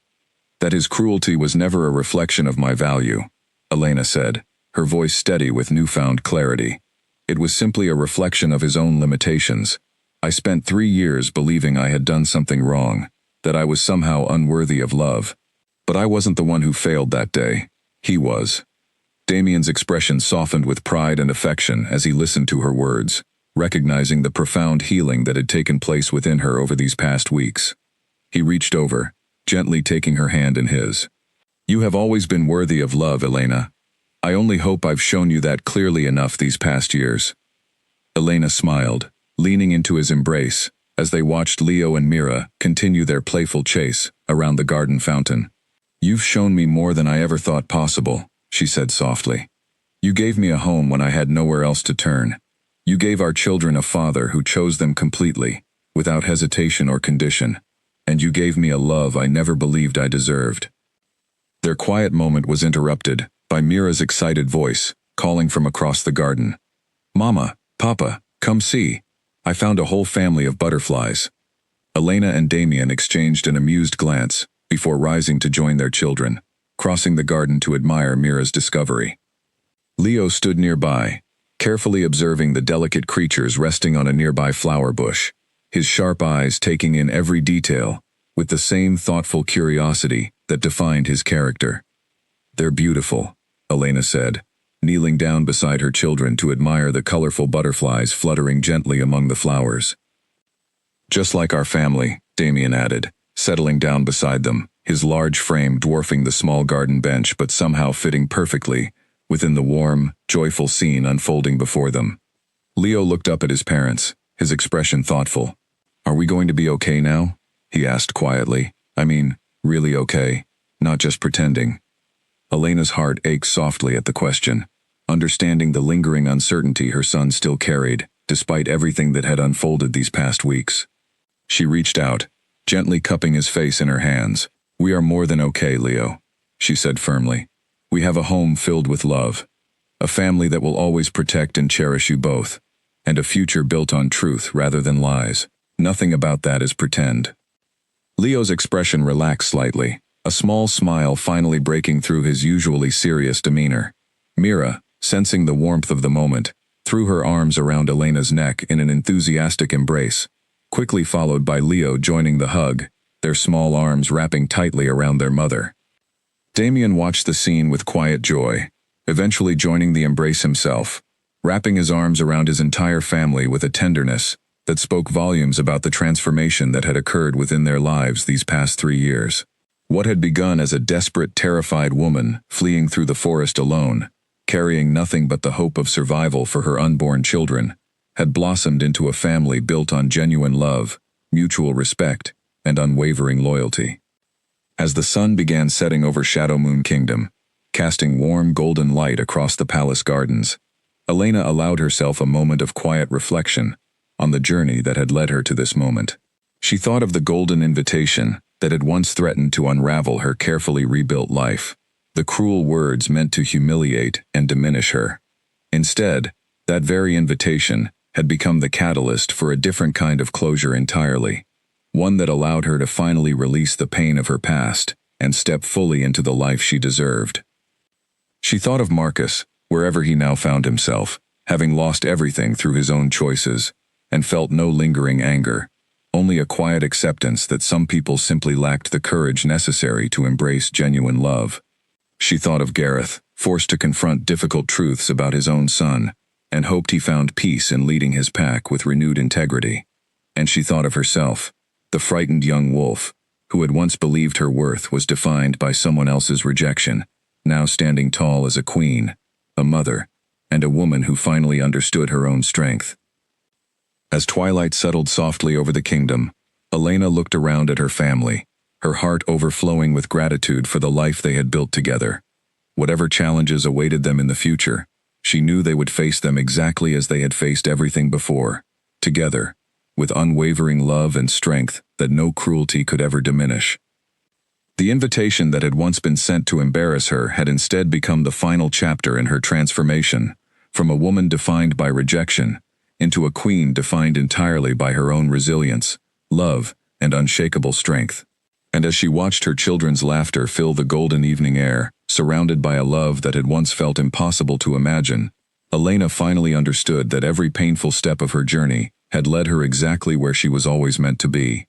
"That his cruelty was never a reflection of my value," Elena said, her voice steady with newfound clarity. "It was simply a reflection of his own limitations. I spent 3 years believing I had done something wrong, that I was somehow unworthy of love. But I wasn't the one who failed that day. He was." Damien's expression softened with pride and affection as he listened to her words, recognizing the profound healing that had taken place within her over these past weeks. He reached over, gently taking her hand in his. "You have always been worthy of love, Elena. I only hope I've shown you that clearly enough these past years." Elena smiled, leaning into his embrace, as they watched Leo and Mira continue their playful chase around the garden fountain. "You've shown me more than I ever thought possible," she said softly. "You gave me a home when I had nowhere else to turn. You gave our children a father who chose them completely, without hesitation or condition. And you gave me a love I never believed I deserved." Their quiet moment was interrupted by Mira's excited voice, calling from across the garden. "Mama, Papa, come see. I found a whole family of butterflies." Elena and Damien exchanged an amused glance before rising to join their children, crossing the garden to admire Mira's discovery. Leo stood nearby, carefully observing the delicate creatures resting on a nearby flower bush, his sharp eyes taking in every detail, with the same thoughtful curiosity that defined his character. "They're beautiful," Elena said, kneeling down beside her children to admire the colorful butterflies fluttering gently among the flowers. "Just like our family," Damien added, settling down beside them, his large frame dwarfing the small garden bench but somehow fitting perfectly within the warm, joyful scene unfolding before them. Leo looked up at his parents, his expression thoughtful. "Are we going to be okay now?" he asked quietly. "I mean, really okay, not just pretending." Elena's heart ached softly at the question, understanding the lingering uncertainty her son still carried, despite everything that had unfolded these past weeks. She reached out, gently cupping his face in her hands. "We are more than okay, Leo," she said firmly. We have a home filled with love, a family that will always protect and cherish you both, and a future built on truth rather than lies. Nothing about that is pretend." Leo's expression relaxed slightly, a small smile finally breaking through his usually serious demeanor. Mira, sensing the warmth of the moment, threw her arms around Elena's neck in an enthusiastic embrace, quickly followed by Leo joining the hug, their small arms wrapping tightly around their mother. Damien watched the scene with quiet joy, eventually joining the embrace himself, wrapping his arms around his entire family with a tenderness that spoke volumes about the transformation that had occurred within their lives these past 3 years. What had begun as a desperate, terrified woman fleeing through the forest alone, carrying nothing but the hope of survival for her unborn children, had blossomed into a family built on genuine love, mutual respect, and unwavering loyalty. As the sun began setting over Shadow Moon Kingdom, casting warm golden light across the palace gardens, Elena allowed herself a moment of quiet reflection on the journey that had led her to this moment. She thought of the golden invitation that had once threatened to unravel her carefully rebuilt life, the cruel words meant to humiliate and diminish her. Instead, that very invitation had become the catalyst for a different kind of closure entirely, one that allowed her to finally release the pain of her past and step fully into the life she deserved. She thought of Marcus, wherever he now found himself, having lost everything through his own choices, and felt no lingering anger, only a quiet acceptance that some people simply lacked the courage necessary to embrace genuine love. She thought of Gareth, forced to confront difficult truths about his own son, and hoped he found peace in leading his pack with renewed integrity. And she thought of herself, the frightened young wolf, who had once believed her worth was defined by someone else's rejection, now standing tall as a queen, a mother, and a woman who finally understood her own strength. As twilight settled softly over the kingdom, Elena looked around at her family, her heart overflowing with gratitude for the life they had built together. Whatever challenges awaited them in the future, she knew they would face them exactly as they had faced everything before, together, with unwavering love and strength that no cruelty could ever diminish. The invitation that had once been sent to embarrass her had instead become the final chapter in her transformation, from a woman defined by rejection into a queen defined entirely by her own resilience, love, and unshakable strength. And as she watched her children's laughter fill the golden evening air, surrounded by a love that had once felt impossible to imagine, Elena finally understood that every painful step of her journey had led her exactly where she was always meant to be.